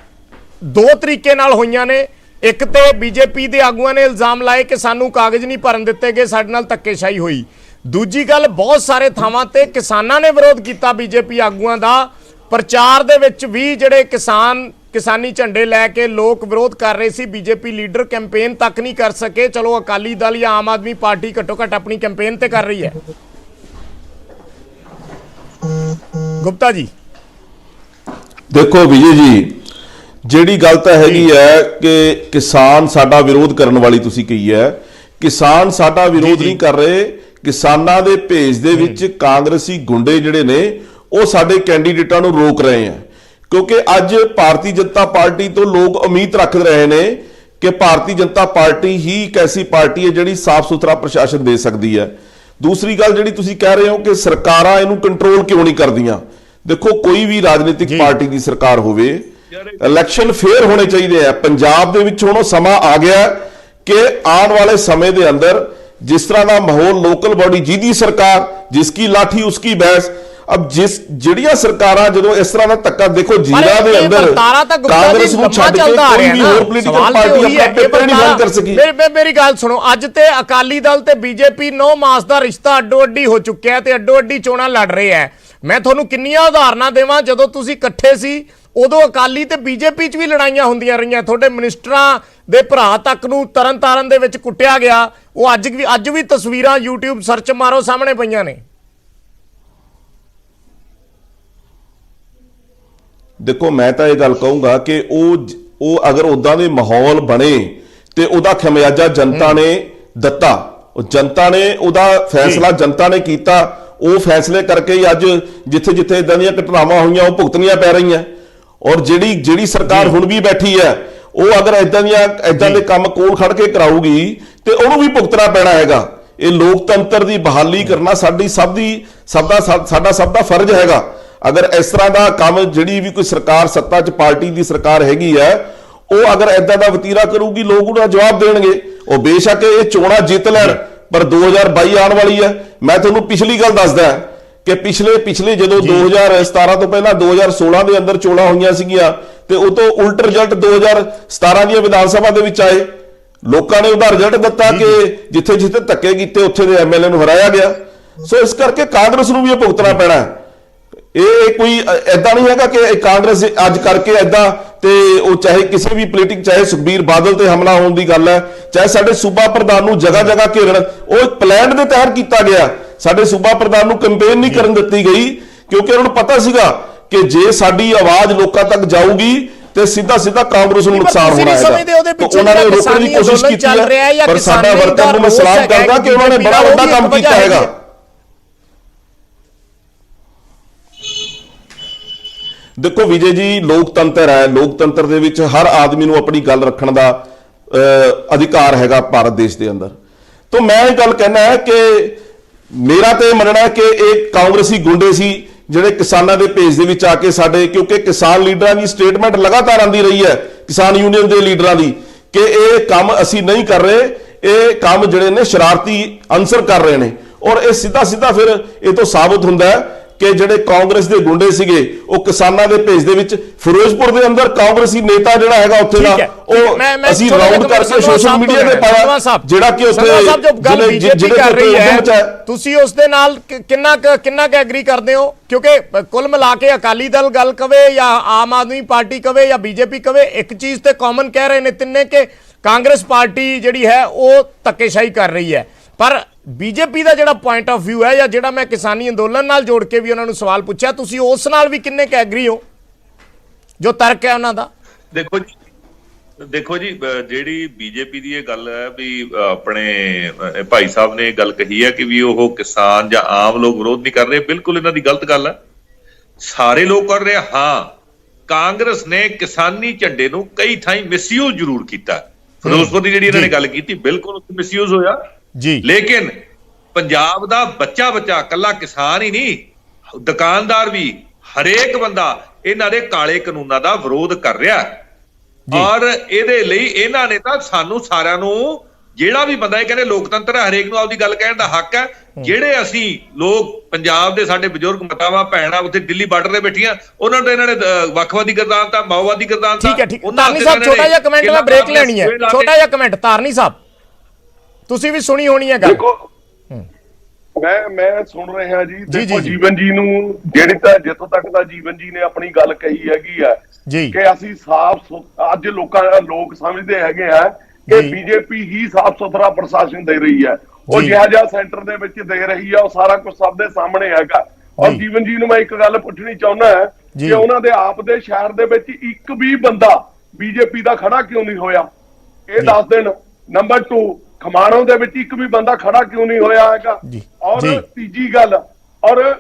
2 ਤਰੀਕੇ ਨਾਲ ਹੋਈਆਂ ਨੇ। ਇੱਕ ਤੇ ਬੀਜੇਪੀ ਦੇ ਆਗੂਆਂ ਨੇ ਇਲਜ਼ਾਮ ਲਾਏ ਕਿ ਸਾਨੂੰ ਕਾਗਜ਼ ਨਹੀਂ ਭਰਨ ਦਿੱਤੇ ਗਏ, ਸਾਡੇ ਨਾਲ ਧੱਕੇਸ਼ਾਹੀ ਹੋਈ। ਦੂਜੀ ਗੱਲ, ਬਹੁਤ ਸਾਰੇ ਥਾਵਾਂ ਤੇ ਕਿਸਾਨਾਂ ਨੇ ਵਿਰੋਧ ਕੀਤਾ ਬੀਜੇਪੀ ਆਗੂਆਂ ਦਾ। ਪ੍ਰਚਾਰ ਦੇ ਵਿੱਚ ਵੀ ਜਿਹੜੇ ਕਿਸਾਨੀ ਝੰਡੇ ਲੈ ਕੇ ਲੋਕ ਵਿਰੋਧ ਕਰ ਰਹੇ ਸੀ, ਬੀਜੇਪੀ ਲੀਡਰ ਕੈਂਪੇਨ ਤੱਕ ਨਹੀਂ ਕਰ ਸਕੇ। ਚਲੋ ਅਕਾਲੀ ਦਲ ਜਾਂ ਆਮ ਆਦਮੀ ਪਾਰਟੀ ਘੱਟੋ ਘੱਟ ਆਪਣੀ ਕੈਂਪੇਨ ਤੇ ਕਰ ਰਹੀ ਹੈ। ਗੁਪਤਾ ਜੀ ਦੇਖੋ ਵਿਜੇ ਜੀ, ਜਿਹੜੀ ਗੱਲ ਤਾਂ ਹੈਗੀ ਹੈ ਕਿ ਕਿਸਾਨ ਸਾਡਾ ਵਿਰੋਧ ਕਰਨ ਵਾਲੀ ਤੁਸੀਂ ਕਹੀ ਹੈ, ਕਿਸਾਨ ਸਾਡਾ ਵਿਰੋਧ ਨਹੀਂ ਕਰ ਰਹੇ। ਕਿਸਾਨਾਂ ਦੇ ਭੇਜ ਦੇ ਵਿੱਚ ਕਾਂਗਰਸੀ ਗੁੰਡੇ ਜਿਹੜੇ ਨੇ ਉਹ ਸਾਡੇ ਕੈਂਡੀਡੇਟਾਂ ਨੂੰ ਰੋਕ ਰਹੇ ਆ, ਕਿਉਂਕਿ ਅੱਜ ਭਾਰਤੀ ਜਨਤਾ ਪਾਰਟੀ ਤੋਂ ਲੋਕ ਉਮੀਦ ਰੱਖ ਰਹੇ ਨੇ ਕਿ ਭਾਰਤੀ ਜਨਤਾ ਪਾਰਟੀ ਹੀ ਇੱਕ ਐਸੀ ਪਾਰਟੀ ਹੈ ਜਿਹੜੀ ਸਾਫ਼ ਸੁਥਰਾ ਪ੍ਰਸ਼ਾਸਨ ਦੇ ਸਕਦੀ ਹੈ। ਦੂਸਰੀ ਗੱਲ ਜਿਹੜੀ ਤੁਸੀਂ ਕਹਿ ਰਹੇ ਹੋ ਕਿ ਸਰਕਾਰਾਂ ਇਹਨੂੰ ਕੰਟਰੋਲ ਕਿਉਂ ਨਹੀਂ ਕਰਦੀਆਂ, ਦੇਖੋ ਕੋਈ ਵੀ ਰਾਜਨੀਤਿਕ ਪਾਰਟੀ ਦੀ ਸਰਕਾਰ ਹੋਵੇ, ਇਲੈਕਸ਼ਨ ਫੇਅਰ ਹੋਣੇ ਚਾਹੀਦੇ ਆ। ਪੰਜਾਬ ਦੇ ਵਿੱਚ ਹੁਣ ਉਹ ਸਮਾਂ ਆ ਗਿਆ ਕਿ ਆਉਣ ਵਾਲੇ ਸਮੇਂ ਦੇ ਅੰਦਰ ਜਿਸ ਤਰ੍ਹਾਂ ਦਾ ਮਾਹੌਲ, ਲੋਕਲ ਬਾਡੀ ਜਿਹਦੀ ਸਰਕਾਰ, ਜਿਸकी ਲਾਠੀ ਉਸकी ਬੈਸ। अब ਜਿਹੜੀਆਂ ਸਰਕਾਰਾਂ ਜਦੋਂ ਇਸ ਤਰ੍ਹਾਂ ਦਾ ਧੱਕਾ, ਦੇਖੋ ਜ਼ਿਲ੍ਹਾ ਦੇ ਅੰਦਰ ਕਾਂਗਰਸ ਨੂੰ ਛੱਡ ਕੇ ਕੋਈ ਵੀ ਹੋਰ ਪੋਲੀਟੀਕਲ ਪਾਰਟੀ ਆਪਣਾ ਪੇਪਰ ਨਹੀਂ ਬੰਦ ਕਰ ਸਕੀ। ਮੇਰੀ ਗੱਲ ਸੁਣੋ, ਅੱਜ ਤੇ ਅਕਾਲੀ ਦਲ ਤੇ ਬੀਜੇਪੀ 9 ਮਾਸ ਦਾ ਰਿਸ਼ਤਾ ਅੱਡੋ ਅੱਡੀ ਹੋ ਚੁੱਕਿਆ ਤੇ ਅੱਡੋ ਅੱਡੀ ਚੋਣਾਂ ਲੜ ਰਹੇ ਹੈ। ਮੈਂ ਤੁਹਾਨੂੰ ਕਿੰਨੀਆਂ ਉਦਾਹਰਨਾਂ ਦੇਵਾਂ, ਜਦੋਂ ਤੁਸੀਂ ਇਕੱਠੇ ਸੀ ਉਦੋਂ ਅਕਾਲੀ ਤੇ ਬੀਜੇਪੀ 'ਚ ਵੀ ਲੜਾਈਆਂ ਹੁੰਦੀਆਂ ਰਹੀਆਂ। ਤੁਹਾਡੇ ਮਿਨਿਸਟਰਾਂ ਦੇ ਭਰਾ ਤੱਕ ਨੂੰ ਤਰਨਤਾਰਨ ਦੇ ਵਿੱਚ ਕੁੱਟਿਆ ਗਿਆ। ਉਹ ਅੱਜ ਵੀ ਤਸਵੀਰਾਂ YouTube ਸਰਚ ਮਾਰੋ ਸਾਹਮਣੇ ਪਈਆਂ ਨੇ। ਦੇਖੋ ਮੈਂ ਤਾਂ ਇਹ ਗੱਲ ਕਹੂੰਗਾ ਕਿ ਉਹ ਅਗਰ ਉਦਾਂ ਦੇ ਮਾਹੌਲ ਬਣੇ ਤੇ ਉਹਦਾ ਖਮਿਆਜਾ ਜਨਤਾ ਨੇ ਦਿੱਤਾ। ਉਹ ਜਨਤਾ ਨੇ ਉਹਦਾ ਫੈਸਲਾ ਜਨਤਾ ਨੇ ਕੀਤਾ। ਉਹ ਫੈਸਲੇ ਕਰਕੇ ਹੀ ਅੱਜ ਜਿੱਥੇ ਜਿੱਥੇ ਇਦਾਂ ਦੀਆਂ ਘਟਨਾਵਾਂ ਹੋਈਆਂ ਉਹ ਭੁਗਤਣੀਆਂ ਪੈ ਰਹੀਆਂ। ਔਰ ਜਿਹੜੀ ਸਰਕਾਰ ਹੁਣ ਵੀ ਬੈਠੀ ਹੈ ਉਹ ਅਗਰ ਇਦਾਂ ਦੇ ਕੰਮ ਕੋਲ ਖੜ ਕੇ ਕਰਾਊਗੀ ਤੇ ਉਹਨੂੰ ਵੀ ਭੁਗਤਣਾ ਪੈਣਾ ਹੈਗਾ। ਇਹ ਲੋਕਤੰਤਰ ਦੀ ਬਹਾਲੀ ਕਰਨਾ ਸਾਡਾ ਸਭ ਦਾ ਫਰਜ਼ ਹੈਗਾ। ਅਗਰ ਇਸ ਤਰ੍ਹਾਂ ਦਾ ਕੰਮ ਜਿਹੜੀ ਵੀ ਕੋਈ ਸਰਕਾਰ ਸੱਤਾ 'ਚ ਪਾਰਟੀ ਦੀ ਸਰਕਾਰ ਹੈਗੀ ਹੈ ਉਹ ਅਗਰ ਐਦਾਂ ਦਾ ਵਤੀਰਾ ਕਰੂਗੀ ਲੋਕ ਉਹਦਾ ਜਵਾਬ ਦੇਣਗੇ। ਉਹ ਬੇਸ਼ੱਕ ਇਹ ਚੋਣਾਂ ਜਿੱਤ ਲੈਣ, ਪਰ 2022 ਆਉਣ ਵਾਲੀ ਹੈ। ਮੈਂ ਤੁਹਾਨੂੰ ਪਿਛਲੀ ਗੱਲ ਦੱਸਦਾ ਕਿ ਪਿਛਲੇ ਜਦੋਂ 2017 ਤੋਂ ਪਹਿਲਾਂ 2016 ਦੇ ਅੰਦਰ ਚੋਣਾਂ ਹੋਈਆਂ ਸੀਗੀਆਂ ਤੇ ਉਹ ਤੋਂ ਉਲਟ ਰਿਜ਼ਲਟ 2017 ਦੀਆਂ ਵਿਧਾਨ ਸਭਾ ਦੇ ਵਿੱਚ ਆਏ। ਲੋਕਾਂ ਨੇ ਉਹਦਾ ਰਿਜ਼ਲਟ ਦਿੱਤਾ ਕਿ ਜਿੱਥੇ ਜਿੱਥੇ ਧੱਕੇ ਕੀਤੇ ਉੱਥੇ ਦੇ ਐਮਐਲਏ ਨੂੰ ਹਰਾਇਆ ਗਿਆ। ਸੋ ਇਸ ਕਰਕੇ ਕਾਂਗਰਸ ਨੂੰ ਵੀ ਇਹ ਭੁਗਤਣਾ ਪੈਣਾ ਹੈ। ਇਹ ਕੋਈ ਐਦਾਂ ਨਹੀਂ ਹੈਗਾ ਕਿ ਕਾਂਗਰਸ ਅੱਜ ਕਰਕੇ ਐਦਾਂ ਤੇ ਉਹ ਚਾਹੇ ਕਿਸੇ ਵੀ ਪੋਲੀਟਿਕ, ਚਾਹੇ ਸੁਖਬੀਰ ਬਾਦਲ ਤੇ ਹਮਲਾ ਹੋਣ ਦੀ ਗੱਲ ਹੈ, ਚਾਹੇ ਸਾਡੇ ਸੂਬਾ ਪ੍ਰਧਾਨ ਨੂੰ ਜਗ੍ਹਾ ਜਗ੍ਹਾ ਘੇਰਣ, ਉਹ ਇੱਕ ਪਲਾਨ ਦੇ ਤਹਿਤ ਕੀਤਾ ਗਿਆ। ਸਾਡੇ ਸੂਬਾ ਪ੍ਰਧਾਨ ਨੂੰ ਕੈਂਪੇਨ ਨਹੀਂ ਕਰਨ ਦਿੱਤੀ ਗਈ ਕਿਉਂਕਿ ਉਹਨਾਂ ਨੂੰ ਪਤਾ ਸੀਗਾ ਕਿ ਜੇ ਸਾਡੀ ਆਵਾਜ਼ ਲੋਕਾਂ ਤੱਕ ਜਾਊਗੀ ਤੇ ਸਿੱਧਾ ਕਾਂਗਰਸ ਨੂੰ ਨੁਕਸਾਨ ਹੋਣਾ ਹੈ। ਉਹਨਾਂ ਨੇ ਰੋਕਣ ਦੀ ਕੋਸ਼ਿਸ਼ ਕੀਤੀ ਹੈ, ਪਰ ਸਾਡਾ ਵਰਕਰ ਨੂੰ ਮੈਂ ਸਲਾਮ ਕਰਦਾ ਕਿ ਉਹਨਾਂ ਨੇ ਬੜਾ ਵੱਡਾ ਕੰਮ ਕੀਤਾ ਹੈਗਾ। ਦੇਖੋ ਵਿਜੇ ਜੀ, ਲੋਕਤੰਤਰ ਹੈ, ਲੋਕਤੰਤਰ ਦੇ ਵਿੱਚ ਹਰ ਆਦਮੀ ਨੂੰ ਆਪਣੀ ਗੱਲ ਰੱਖਣ ਦਾ ਅਧਿਕਾਰ ਹੈਗਾ ਭਾਰਤ ਦੇਸ਼ ਦੇ ਅੰਦਰ। ਤਾਂ ਮੈਂ ਇਹ ਗੱਲ ਕਹਿਣਾ ਹੈ ਕਿ ਮੇਰਾ ਤੇ ਮੰਨਣਾ ਹੈ ਕਿ ਇਹ ਕਾਂਗਰਸੀ ਗੁੰਡੇ ਸੀ ਜਿਹੜੇ ਕਿਸਾਨਾਂ ਦੇ ਭੇਜ ਦੇ ਵਿੱਚ ਆ ਕੇ ਸਾਡੇ, ਕਿਉਂਕਿ ਕਿਸਾਨ ਲੀਡਰਾਂ ਦੀ ਸਟੇਟਮੈਂਟ ਲਗਾਤਾਰ ਆਉਂਦੀ ਰਹੀ ਹੈ, ਕਿਸਾਨ ਯੂਨੀਅਨ ਦੇ ਲੀਡਰਾਂ ਦੀ, ਕਿ ਇਹ ਕੰਮ ਅਸੀਂ ਨਹੀਂ ਕਰ ਰਹੇ, ਇਹ ਕੰਮ ਜਿਹੜੇ ਨੇ ਸ਼ਰਾਰਤੀ ਅਨਸਰ ਕਰ ਰਹੇ ਨੇ। ਔਰ ਇਹ ਸਿੱਧਾ ਫਿਰ ਇਹ ਤੋਂ ਸਾਬਤ ਹੁੰਦਾ ਹੈ ਕਿ ਜਿਹੜੇ ਕਾਂਗਰਸ ਦੇ ਗੁੰਡੇ ਸੀਗੇ ਉਹ ਕਿਸਾਨਾਂ ਦੇ ਭੇਜ ਦੇ ਵਿੱਚ ਫਿਰੋਜ਼ਪੁਰ ਦੇ ਅੰਦਰ ਕਾਂਗਰਸੀ ਨੇਤਾ ਜਿਹੜਾ ਹੈਗਾ ਉੱਥੇ ਦਾ, ਉਹ ਅਸੀਂ ਰਾਉਂਡ ਕਰਕੇ ਸੋਸ਼ਲ ਮੀਡੀਆ ਤੇ ਪਾਇਆ, ਜਿਹੜਾ ਕਿ ਉੱਥੇ ਜਿਹੜੇ ਕਰ ਰਹੀ ਹੈ, ਤੁਸੀਂ ਉਸ ਦੇ ਨਾਲ ਕਿੰਨਾ ਕੁ ਐਗਰੀ ਕਰਦੇ ਹੋ? ਕਿਉਂਕਿ ਕੁੱਲ ਮਿਲਾ ਕੇ ਅਕਾਲੀ ਦਲ ਗੱਲ ਕਵੇ ਜਾਂ ਆਮ ਆਦਮੀ ਪਾਰਟੀ ਕਵੇ ਜਾਂ ਬੀਜੇਪੀ ਕਵੇ, ਇੱਕ ਚੀਜ਼ ਤੇ ਕਾਮਨ ਕਹਿ ਰਹੇ ਨੇ ਤਿੰਨੇ ਕਿ ਕਾਂਗਰਸ ਪਾਰਟੀ ਜਿਹੜੀ ਹੈ ਉਹ ਧੱਕੇਸ਼ਾਹੀ ਕਰ ਰਹੀ ਹੈ। ਪਰ ਬੀਜੇਪੀ ਦਾ ਜਿਹੜਾ ਪੁਆਇੰਟ ਆਫ ਵਿਊ ਹੈ, ਜਾਂ ਜਿਹੜਾ ਮੈਂ ਕਿਸਾਨੀ ਅੰਦੋਲਨ ਨਾਲ ਜੋੜ ਕੇ ਵੀ ਉਹਨਾਂ ਨੂੰ ਸਵਾਲ ਪੁੱਛਿਆ, ਤੁਸੀਂ ਉਸ ਨਾਲ ਵੀ ਕਿੰਨੇ ਕੁ ਐਗਰੀ ਹੋ ਜੋ ਤਰਕ ਹੈ ਉਹਨਾਂ ਦਾ? ਦੇਖੋ ਜੀ ਜਿਹੜੀ ਬੀਜੇਪੀ ਦੀ ਇਹ ਗੱਲ ਹੈ ਵੀ ਆਪਣੇ ਭਾਈ ਸਾਹਿਬ ਨੇ ਇਹ ਗੱਲ ਕਹੀ ਹੈ ਕਿ ਵੀ ਉਹ ਕਿਸਾਨ ਜਾਂ ਆਮ ਲੋਕ ਵਿਰੋਧ ਨਹੀਂ ਕਰ ਰਹੇ, ਬਿਲਕੁਲ ਇਹਨਾਂ ਦੀ ਗਲਤ ਗੱਲ ਹੈ। ਸਾਰੇ ਲੋਕ ਕਰ ਰਹੇ। ਹਾਂ, ਕਾਂਗਰਸ ਨੇ ਕਿਸਾਨੀ ਝੰਡੇ ਨੂੰ ਕਈ ਥਾਈਂ ਮਿਸਯੂਜ਼ ਜ਼ਰੂਰ ਕੀਤਾ। ਫਿਰੋਜ਼ਪੁਰ ਦੀ ਜਿਹੜੀ ਇਹਨਾਂ ਨੇ ਗੱਲ ਕੀਤੀ, ਬਿਲਕੁਲ ਮਿਸਯੂਜ਼ ਹੋਇਆ ਜੀ। ਲੇਕਿਨ ਪੰਜਾਬ ਦਾ ਬੱਚਾ ਕੱਲਾ ਕਿਸਾਨ ਹੀ ਨਹੀਂ, ਦੁਕਾਨਦਾਰ ਵੀ, ਹਰੇਕ ਬੰਦਾ ਇਹਨਾਂ ਦੇ ਕਾਲੇ ਕਾਨੂੰਨਾਂ ਦਾ ਵਿਰੋਧ ਕਰ ਰਿਹਾ। ਔਰ ਇਹਦੇ ਲਈ ਇਹਨਾਂ ਨੇ ਤਾਂ ਸਾਨੂੰ ਸਾਰਿਆਂ ਨੂੰ, ਜਿਹੜਾ ਵੀ ਬੰਦਾ, ਇਹ ਕਹਿੰਦੇ ਲੋਕਤੰਤਰ ਹੈ, ਹਰੇਕ ਨੂੰ ਆਪਦੀ ਗੱਲ ਕਹਿਣ ਦਾ ਹੱਕ ਹੈ। ਜਿਹੜੇ ਅਸੀਂ ਲੋਕ ਪੰਜਾਬ ਦੇ, ਸਾਡੇ ਬਜ਼ੁਰਗ ਮਾਤਾਵਾਂ ਭੈਣਾਂ ਉੱਥੇ ਦਿੱਲੀ ਬਾਰਡਰ ਤੇ ਬੈਠੀਆਂ, ਉਹਨਾਂ ਨੂੰ ਇਹਨਾਂ ਨੇ ਵੱਖਵਾਦੀ ਗਰਦਾਨਤਾ, ਮਾਓਵਾਦੀ ਗਰਦਾਨਤਾ। ਠੀਕ ਹੈ, ਧਾਰਨੀ ਸਾਹਿਬ ਛੋਟਾ ਜਿਹਾ ਕਮੈਂਟ, ਮੈਂ ਬ੍ਰੇਕ ਲੈਣੀ ਹੈ, ਛੋਟਾ ਜਿਹਾ ਕਮੈਂਟ। ਧਾਰਨੀ ਸਾਹਿਬ ਤੁਸੀਂ ਵੀ ਸੁਣੀ ਹੋਣੀ ਹੈ ਗੱਲ। ਮੈਂ ਸੁਣ ਰਿਹਾ ਜੀ। ਦੇਖੋ ਜੀਵਨ ਜੀ ਨੂੰ, ਜਿਹੜੀ ਤਾਂ ਜਿੱਥੋਂ ਤੱਕ ਦਾ ਜੀਵਨ ਜੀ ਨੇ ਆਪਣੀ ਗੱਲ ਕਹੀ ਹੈਗੀ ਆ ਕਿ ਅਸੀਂ ਅੱਜ ਲੋਕ ਸਮਝਦੇ ਹੈਗੇ ਆ ਕਿ ਬੀਜੇਪੀ ਹੀ ਸਾਫ਼ ਸੁਥਰਾ ਪ੍ਰਸ਼ਾਸਨ ਦੇ ਰਹੀ ਹੈ। ਉਹ ਜਿਹਾ ਸੈਂਟਰ ਦੇ ਵਿੱਚ ਦੇ ਰਹੀ ਹੈ, ਉਹ ਸਾਰਾ ਕੁਝ ਸਭ ਦੇ ਸਾਹਮਣੇ ਹੈਗਾ। ਔਰ ਜੀਵਨ ਜੀ ਨੂੰ ਮੈਂ ਇੱਕ ਗੱਲ ਪੁੱਛਣੀ ਚਾਹੁੰਦਾ ਕਿ ਉਹਨਾਂ ਦੇ ਆਪ ਦੇ ਸ਼ਹਿਰ ਦੇ ਵਿੱਚ ਇੱਕ ਵੀ ਬੰਦਾ ਬੀਜੇਪੀ ਦਾ ਖੜਾ ਕਿਉਂ ਨਹੀਂ ਹੋਇਆ, ਇਹ ਦੱਸ ਦੇਣ। ਨੰਬਰ 2, ਖਮਾਣੋਂ ਦੇ ਵਿੱਚ ਇੱਕ ਵੀ ਬੰਦਾ ਖੜਾ ਕਿਉਂ ਨਹੀਂ ਹੋਇਆ ਹੈਗਾ। ਔਰ ਤੀਜੀ ਗੱਲ, ਔਰ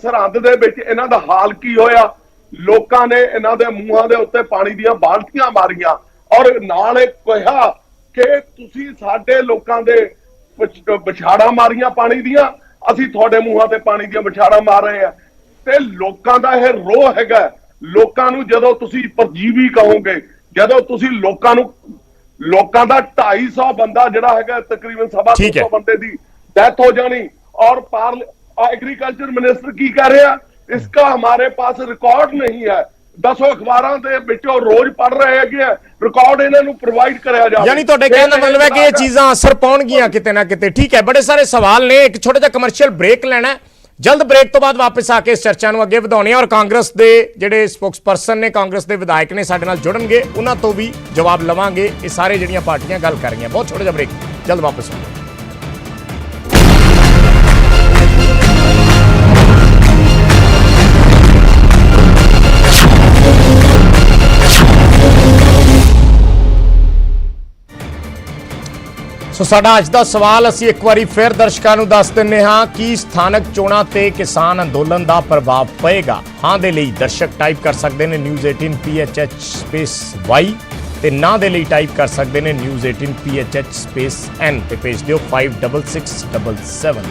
ਸਰਹੰਦ ਦੇ ਵਿੱਚ ਇਹਨਾਂ ਦਾ ਹਾਲ ਕੀ ਹੋਇਆ? ਲੋਕਾਂ ਨੇ ਇਹਨਾਂ ਦੇ ਮੂੰਹਾਂ ਦੇ ਉੱਤੇ ਪਾਣੀ ਦੀਆਂ ਬਾਲਟੀਆਂ ਮਾਰੀਆਂ ਔਰ ਨਾਲ ਇਹ ਕਿਹਾ ਕਿ ਤੁਸੀਂ ਸਾਡੇ ਲੋਕਾਂ ਦੇ ਵਿਛਾੜਾਂ ਮਾਰੀਆਂ ਪਾਣੀ ਦੀਆਂ, ਅਸੀਂ ਤੁਹਾਡੇ ਮੂੰਹਾਂ ਤੇ ਪਾਣੀ ਦੀਆਂ ਵਿਛਾੜਾਂ ਮਾਰ ਰਹੇ ਆ। ਤੇ ਲੋਕਾਂ ਦਾ ਇਹ ਰੋਹ ਹੈਗਾ। ਲੋਕਾਂ ਨੂੰ ਜਦੋਂ ਤੁਸੀਂ ਪਰਜੀਵੀ ਕਹੋਗੇ, ਜਦੋਂ ਤੁਸੀਂ ਲੋਕਾਂ ਦਾ 250 ਬੰਦਾ ਜਿਹੜਾ ਹੈਗਾ, ਤਕਰੀਬਨ 250 ਬੰਦੇ ਦੀ ਡੈਥ ਹੋ ਜਾਣੀ। ਔਰ एग्रीकल्चर मिनिस्टर की कह रहे हैं, इसका हमारे पास रिकॉर्ड नहीं है। 10 अखबारां ਦੇ ਵਿੱਚੋਂ ਰੋਜ਼ ਪੜ ਰਹੇ ਹੈਗੇ, ਰਿਕਾਰਡ ਇਹਨਾਂ ਨੂੰ ਪ੍ਰੋਵਾਈਡ ਕਰਿਆ ਜਾਵੇ। ਯਾਨੀ ਤੁਹਾਡੇ ਕਹਿਣ ਦਾ ਮਤਲਬ ਹੈ ਕਿ ਇਹ ਚੀਜ਼ਾਂ ਅਸਰ ਪਾਉਣਗੀਆਂ ਕਿਤੇ ਨਾ ਕਿਤੇ। ਠੀਕ ਹੈ, ਬੜੇ ਸਾਰੇ ਸਵਾਲ ਨੇ। ਇੱਕ ਛੋਟਾ ਜਿਹਾ ਕਮਰਸ਼ੀਅਲ ਬ੍ਰੇਕ ਲੈਣਾ ਹੈ, ਜਲਦ ਬ੍ਰੇਕ ਤੋਂ ਬਾਅਦ ਵਾਪਸ ਆ ਕੇ ਇਸ ਚਰਚਾ ਨੂੰ ਅੱਗੇ ਵਧਾਉਣੇ ਆ। ਔਰ ਕਾਂਗਰਸ ਦੇ ਜਿਹੜੇ ਸਪੋਕਸਪਰਸਨ ਨੇ, ਕਾਂਗਰਸ ਦੇ ਵਿਧਾਇਕ ਨੇ, ਸਾਡੇ ਨਾਲ ਜੁੜਨਗੇ, ਉਹਨਾਂ ਤੋਂ ਵੀ ਜਵਾਬ ਲਵਾਂਗੇ। ਇਹ ਸਾਰੇ ਜਿਹੜੀਆਂ ਪਾਰਟੀਆਂ ਗੱਲ ਕਰ ਰਹੀਆਂ। ਬਹੁਤ ਛੋਟਾ ਜਿਹਾ ਬ੍ਰੇਕ, ਜਲਦ ਵਾਪਸ ਆਉਂਦੇ। ਸੋ ਸਾਡਾ ਅੱਜ ਦਾ ਸਵਾਲ ਅਸੀਂ ਇੱਕ ਵਾਰੀ ਫਿਰ ਦਰਸ਼ਕਾਂ ਨੂੰ ਦੱਸ ਦਿੰਨੇ ਹਾਂ ਕਿ ਸਥਾਨਕ ਚੋਣਾਂ ਤੇ ਕਿਸਾਨ ਅੰਦੋਲਨ ਦਾ ਪ੍ਰਭਾਵ ਪਏਗਾ। ਹਾਂ ਦੇ ਲਈ ਦਰਸ਼ਕ ਟਾਈਪ ਕਰ ਸਕਦੇ ਨੇ News18 PHH ਸਪੇਸ Y ਤੇ ਨਾ ਦੇ ਲਈ ਟਾਈਪ ਕਰ ਸਕਦੇ ਨੇ News18 PHH ਸਪੇਸ N ਤੇ ਭੇਜ ਦਿਓ 56677।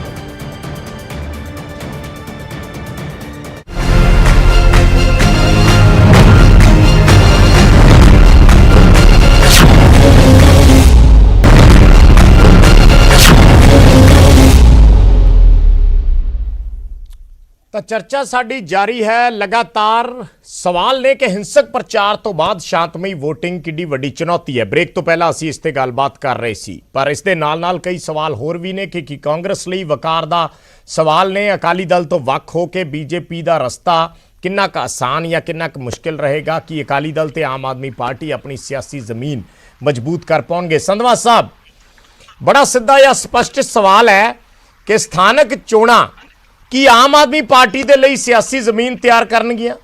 ਤਾਂ ਚਰਚਾ ਸਾਡੀ ਜਾਰੀ ਹੈ। ਲਗਾਤਾਰ ਸਵਾਲ ਨੇ ਕਿ ਹਿੰਸਕ ਪ੍ਰਚਾਰ ਤੋਂ ਬਾਅਦ ਸ਼ਾਂਤਮਈ VOTING ਕਿੱਡੀ ਵੱਡੀ ਚੁਣੌਤੀ ਹੈ। ਬ੍ਰੇਕ ਤੋਂ ਪਹਿਲਾਂ ਅਸੀਂ ਇਸ ਤੇ ਗੱਲਬਾਤ ਕਰ ਰਹੇ ਸੀ, ਪਰ ਇਸ ਦੇ ਨਾਲ ਕਈ ਸਵਾਲ ਹੋਰ ਵੀ ਨੇ ਕਿ ਕਾਂਗਰਸ ਲਈ ਵਕਾਰ ਦਾ ਸਵਾਲ ਨੇ। ਅਕਾਲੀ ਦਲ ਤੋਂ ਵੱਖ ਹੋ ਕੇ BJP ਦਾ ਰਸਤਾ ਕਿੰਨਾ ਕੁ ਆਸਾਨ ਜਾਂ ਕਿੰਨਾ ਕੁ ਮੁਸ਼ਕਿਲ ਰਹੇਗਾ? ਕਿ ਅਕਾਲੀ ਦਲ ਤੇ ਆਮ ਆਦਮੀ ਪਾਰਟੀ ਆਪਣੀ ਸਿਆਸੀ ਜ਼ਮੀਨ ਮਜ਼ਬੂਤ ਕਰ ਪਾਉਣਗੇ? ਸੰਧਵਾ ਸਾਹਿਬ, ਬੜਾ ਸਿੱਧਾ ਜਾਂ ਸਪਸ਼ਟ ਸਵਾਲ ਹੈ ਕਿ ਸਥਾਨਕ ਚੋਣਾਂ ਕੀ ਆਮ ਆਦਮੀ ਪਾਰਟੀ ਦੇ ਲਈ ਸਿਆਸੀ ਜ਼ਮੀਨ ਤਿਆਰ ਕਰਨਗੀਆਂ?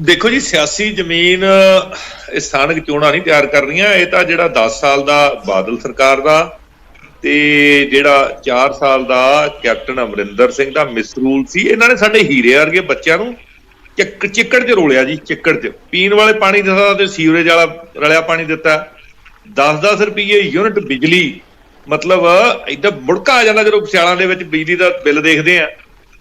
ਦੇਖੋ ਜੀ, ਸਿਆਸੀ ਜ਼ਮੀਨ ਸਥਾਨਕ ਚੋਣਾਂ ਨਹੀਂ ਤਿਆਰ ਕਰਨੀਆਂ। ਇਹ ਤਾਂ ਜਿਹੜਾ 10 ਸਾਲ ਦਾ ਬਾਦਲ ਸਰਕਾਰ ਦਾ ਤੇ ਜਿਹੜਾ 4 ਸਾਲ ਦਾ ਕੈਪਟਨ ਅਮਰਿੰਦਰ ਸਿੰਘ ਦਾ ਮਿਸਰੂਲ ਸੀ, ਇਹਨਾਂ ਨੇ ਸਾਡੇ ਹੀਰੇ ਵਰਗੇ ਬੱਚਿਆਂ ਨੂੰ ਚਿੱਕੜ 'ਚ ਰੋਲਿਆ ਜੀ। ਚਿੱਕੜ 'ਚ ਪੀਣ ਵਾਲੇ ਪਾਣੀ ਦਿੱਤਾ ਤੇ ਸੀਵਰੇਜ ਵਾਲਾ ਰਲਿਆ ਪਾਣੀ ਦਿੱਤਾ। 10-10 ਰੁਪਏ ਯੂਨਿਟ ਬਿਜਲੀ, ਮਤਲਬ ਏਦਾਂ ਮੁੜਕਾ ਆ ਜਾਂਦਾ ਜਦੋਂ ਸਿਆਲਾਂ ਦੇ ਵਿੱਚ ਬਿਜਲੀ ਦਾ ਬਿੱਲ ਦੇਖਦੇ ਆ।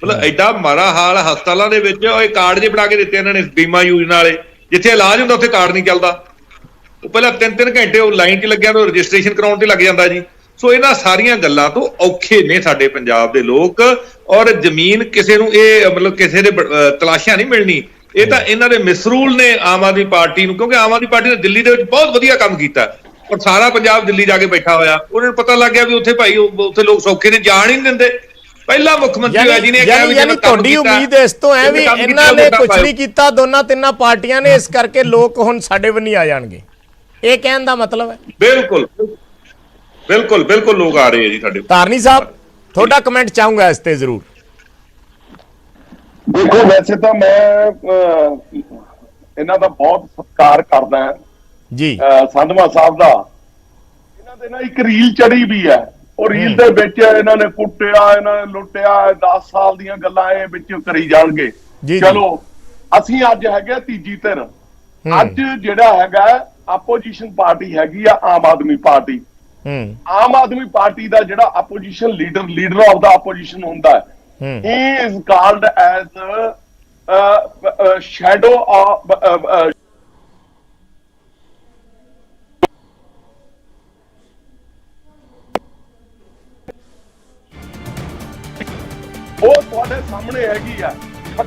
ਮਤਲਬ ਐਡਾ ਮਾੜਾ ਹਾਲ। ਹਸਪਤਾਲਾਂ ਦੇ ਵਿੱਚ ਇਹ ਕਾਰਡ ਜੇ ਬਣਾ ਕੇ ਦਿੱਤੇ ਇਹਨਾਂ ਨੇ ਬੀਮਾ ਯੋਜਨਾ ਵਾਲੇ, ਜਿੱਥੇ ਇਲਾਜ ਹੁੰਦਾ ਉੱਥੇ ਕਾਰਡ ਨਹੀਂ ਚੱਲਦਾ। ਉਹ ਪਹਿਲਾਂ 3-3 ਘੰਟੇ ਉਹ ਲਾਈਨ 'ਚ ਲੱਗਿਆ ਤੋਂ ਰਜਿਸਟ੍ਰੇਸ਼ਨ ਕਰਾਉਣ ਤੇ ਲੱਗ ਜਾਂਦਾ ਜੀ। ਸੋ ਇਹਨਾਂ ਸਾਰੀਆਂ ਗੱਲਾਂ ਤੋਂ ਔਖੇ ਨੇ ਸਾਡੇ ਪੰਜਾਬ ਦੇ ਲੋਕ। ਔਰ ਜ਼ਮੀਨ ਕਿਸੇ ਨੂੰ ਇਹ ਮਤਲਬ ਕਿਸੇ ਦੇ ਤਲਾਸ਼ਾਂ ਨਹੀਂ ਮਿਲਣੀ। ਇਹ ਤਾਂ ਇਹਨਾਂ ਦੇ ਮਿਸਰੂਲ ਨੇ ਆਮ ਆਦਮੀ ਪਾਰਟੀ ਨੂੰ, ਕਿਉਂਕਿ ਆਮ ਆਦਮੀ ਪਾਰਟੀ ਨੇ ਦਿੱਲੀ ਦੇ ਵਿੱਚ ਬਹੁਤ ਵਧੀਆ ਕੰਮ ਕੀਤਾ ਔਰ ਸਾਰਾ ਪੰਜਾਬ ਦਿੱਲੀ ਜਾ ਕੇ ਬੈਠਾ ਹੋਇਆ। ਉਹਨਾਂ ਨੂੰ ਪਤਾ ਲੱਗ ਗਿਆ ਵੀ ਉੱਥੇ ਭਾਈ ਉੱਥੇ ਲੋਕ ਸੌਖੇ ਨੇ, ਜਾਣ ਹੀ ਨਹੀਂ ਦਿੰਦੇ। ਪਹਿਲਾ ਮੁੱਖ ਮੰਤਰੀ ਹੋਇਆ ਜਿਹਨੇ ਕਿਹਾ ਵੀ ਯਾਨੀ ਤੁਹਾਡੀ ਉਮੀਦ ਇਸ ਤੋਂ ਹੈ ਵੀ ਇਹਨਾਂ ਨੇ ਕੁਝ ਨਹੀਂ ਕੀਤਾ, ਦੋਨਾਂ ਤਿੰਨਾਂ ਪਾਰਟੀਆਂ ਨੇ, ਇਸ ਕਰਕੇ ਲੋਕ ਹੁਣ ਸਾਡੇ ਵੱਲ ਆ ਜਾਣਗੇ, ਇਹ ਕਹਿਣ ਦਾ ਮਤਲਬ ਹੈ? ਬਿਲਕੁਲ ਬਿਲਕੁਲ ਬਿਲਕੁਲ ਲੋਕ ਆ ਰਹੇ ਆ ਜੀ ਸਾਡੇ। ਧਾਰਨੀ ਸਾਹਿਬ, ਤੁਹਾਡਾ ਕਮੈਂਟ ਚਾਹੂੰਗਾ ਇਸ ਤੇ ਜ਼ਰੂਰ। ਦੇਖੋ, ਵੈਸੇ ਤਾਂ ਮੈਂ ਇਹਨਾਂ ਦਾ ਬਹੁਤ ਸਤਿਕਾਰ ਕਰਦਾ ਹਾਂ ਜੀ, ਸੰਧਵਾ ਸਾਹਿਬ ਦਾ। ਇਹਨਾਂ ਦੇ ਨਾਲ ਇੱਕ ਰੀਲ ਚੜੀ ਵੀ ਹੈ, ਉਹ ਰੀਲ ਦੇ ਵਿੱਚ ਇਹਨਾਂ ਨੇ ਕੁੱਟਿਆ, ਇਹਨਾਂ ਨੇ ਲੁੱਟਿਆ, 10 ਸਾਲ ਦੀਆਂ ਗੱਲਾਂ ਇਹ ਵਿੱਚ ਕਰੀ ਜਾਣਗੇ। ਚਲੋ, ਅਸੀਂ ਅੱਜ ਹੈਗੇ ਤੀਜੀ ਧਿਰ। ਅੱਜ ਜਿਹੜਾ ਹੈਗਾ ਆਪੋਜੀਸ਼ਨ ਪਾਰਟੀ ਹੈਗੀ ਆ ਆਮ ਆਦਮੀ ਪਾਰਟੀ। ਆਮ ਆਦਮੀ ਪਾਰਟੀ ਦਾ ਜਿਹੜਾ opposition leader of the opposition ਹੁੰਦਾ ਹੈ, he is called as shadow of ਉਹ ਤੁਹਾਡੇ ਸਾਹਮਣੇ ਹੈਗੀ ਆ।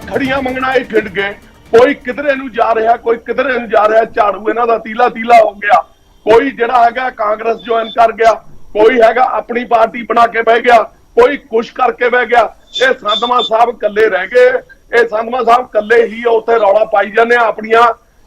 ਖੜੀਆਂ ਮੰਗਣਾ ਇਹ ਖਿੰਡ ਗਏ, ਕੋਈ ਕਿਧਰੇ ਨੂੰ ਜਾ ਰਿਹਾ, ਕੋਈ ਕਿਧਰੇ ਨੂੰ ਜਾ ਰਿਹਾ। ਝਾੜੂ ਇਹਨਾਂ ਦਾ ਤੀਲਾ ਹੋ ਗਿਆ। ਕੋਈ ਜਿਹੜਾ ਹੈਗਾ ਕਾਂਗਰਸ ਜੁਆਇਨ ਕਰ ਗਿਆ, ਕੋਈ ਹੈਗਾ ਆਪਣੀ ਪਾਰਟੀ ਬਣਾ ਕੇ ਬਹਿ ਗਿਆ, ਕੋਈ ਕੁਛ ਕਰਕੇ ਬਹਿ ਗਿਆ। ਇਹ ਸੰਧਵਾ ਸਾਹਿਬ ਇਕੱਲੇ ਰਹਿ ਗਏ। ਇਹ ਸੰਧਵਾ ਸਾਹਿਬ ਇਕੱਲੇ ਹੀ ਉੱਥੇ ਰੌਲਾ ਪਾਈ ਜਾਂਦੇ ਆ, ਆਪਣੀਆਂ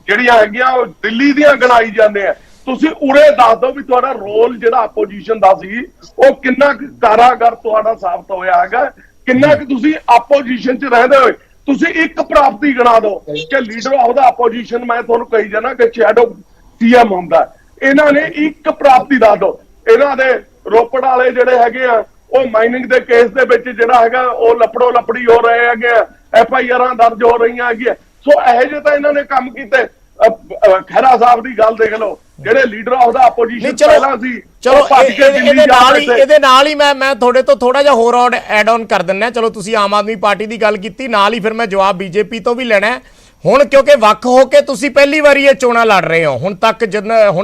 ਜਿਹੜੀਆਂ ਹੈਗੀਆਂ ਦਿੱਲੀ ਦੀਆਂ ਗਣਾਈ ਜਾਂਦੇ ਆ। ਤੁਸੀਂ ਉਰੇ ਦੱਸ ਦਿਓ ਵੀ ਤੁਹਾਡਾ ਰੋਲ ਜਿਹੜਾ ਆਪੋਜੀਸ਼ਨ ਦਾ ਸੀ ਉਹ ਕਿੰਨਾ ਕੁ ਕਾਰਾਗਰ ਤੁਹਾਡਾ ਸਾਬਤ ਹੋਇਆ ਹੈਗਾ, ਕਿੰਨਾ ਕੁ ਤੁਸੀਂ ਆਪੋਜੀਸ਼ਨ 'ਚ ਰਹਿੰਦੇ ਹੋਏ ਤੁਸੀਂ ਇੱਕ ਪ੍ਰਾਪਤੀ ਗਣਾ ਦਿਓ ਕਿ ਲੀਡਰ ਆਫ ਦਾ ਆਪੋਜੀਸ਼ਨ। ਮੈਂ ਤੁਹਾਨੂੰ ਕਹੀ ਜਾਣਾ ਕਿ ਸ਼ੈਡੋ CM ਹੁੰਦਾ। ਇਹਨਾਂ ਨੇ ਇੱਕ ਪ੍ਰਾਪਤੀ ਦੱਸ ਦਿਓ। ਇਹਨਾਂ ਦੇ ਰੋਪੜ ਵਾਲੇ ਜਿਹੜੇ ਹੈਗੇ ਆ, ਉਹ ਮਾਈਨਿੰਗ ਦੇ ਕੇਸ ਦੇ ਵਿੱਚ ਜਿਹੜਾ ਹੈਗਾ ਉਹ ਲੱਪੜੀ ਹੋ ਰਹੇ ਹੈਗੇ, FIRਾਂ ਦਰਜ ਹੋ ਰਹੀਆਂ ਹੈਗੀਆਂ। ਸੋ ਇਹੋ ਜਿਹੇ ਤਾਂ ਇਹਨਾਂ ਨੇ ਕੰਮ ਕੀਤੇ। ਖਹਿਰਾ ਸਾਹਿਬ ਦੀ ਗੱਲ ਦੇਖ ਲਓ, ਜਿਹੜੇ ਲੀਡਰ ਆਫ ਦਾ ਆਪੋਜੀਸ਼ਨ ਪਹਿਲਾਂ ਸੀ। ਚਲੋ, ਇਹਦੇ ਨਾਲ ਹੀ ਮੈਂ ਤੁਹਾਡੇ ਤੋਂ ਥੋੜਾ ਜਿਹਾ ਹੋਰ ਐਡ ਆਨ ਕਰ ਦਿੰਦਾ। ਚਲੋ, ਤੁਸੀਂ ਆਮ ਆਦਮੀ ਪਾਰਟੀ ਦੀ ਗੱਲ ਕੀਤੀ, ਨਾਲ ਹੀ ਫਿਰ ਮੈਂ ਜਵਾਬ BJP ਤੋਂ ਵੀ ਲੈਣਾ ਹੁਣ, ਕਿਉਂਕਿ ਵੱਖ ਹੋ ਕੇ ਤੁਸੀਂ ਪਹਿਲੀ ਵਾਰੀ ਇਹ ਚੋਣਾਂ ਲੜ ਰਹੇ ਹੋ। ਹੁਣ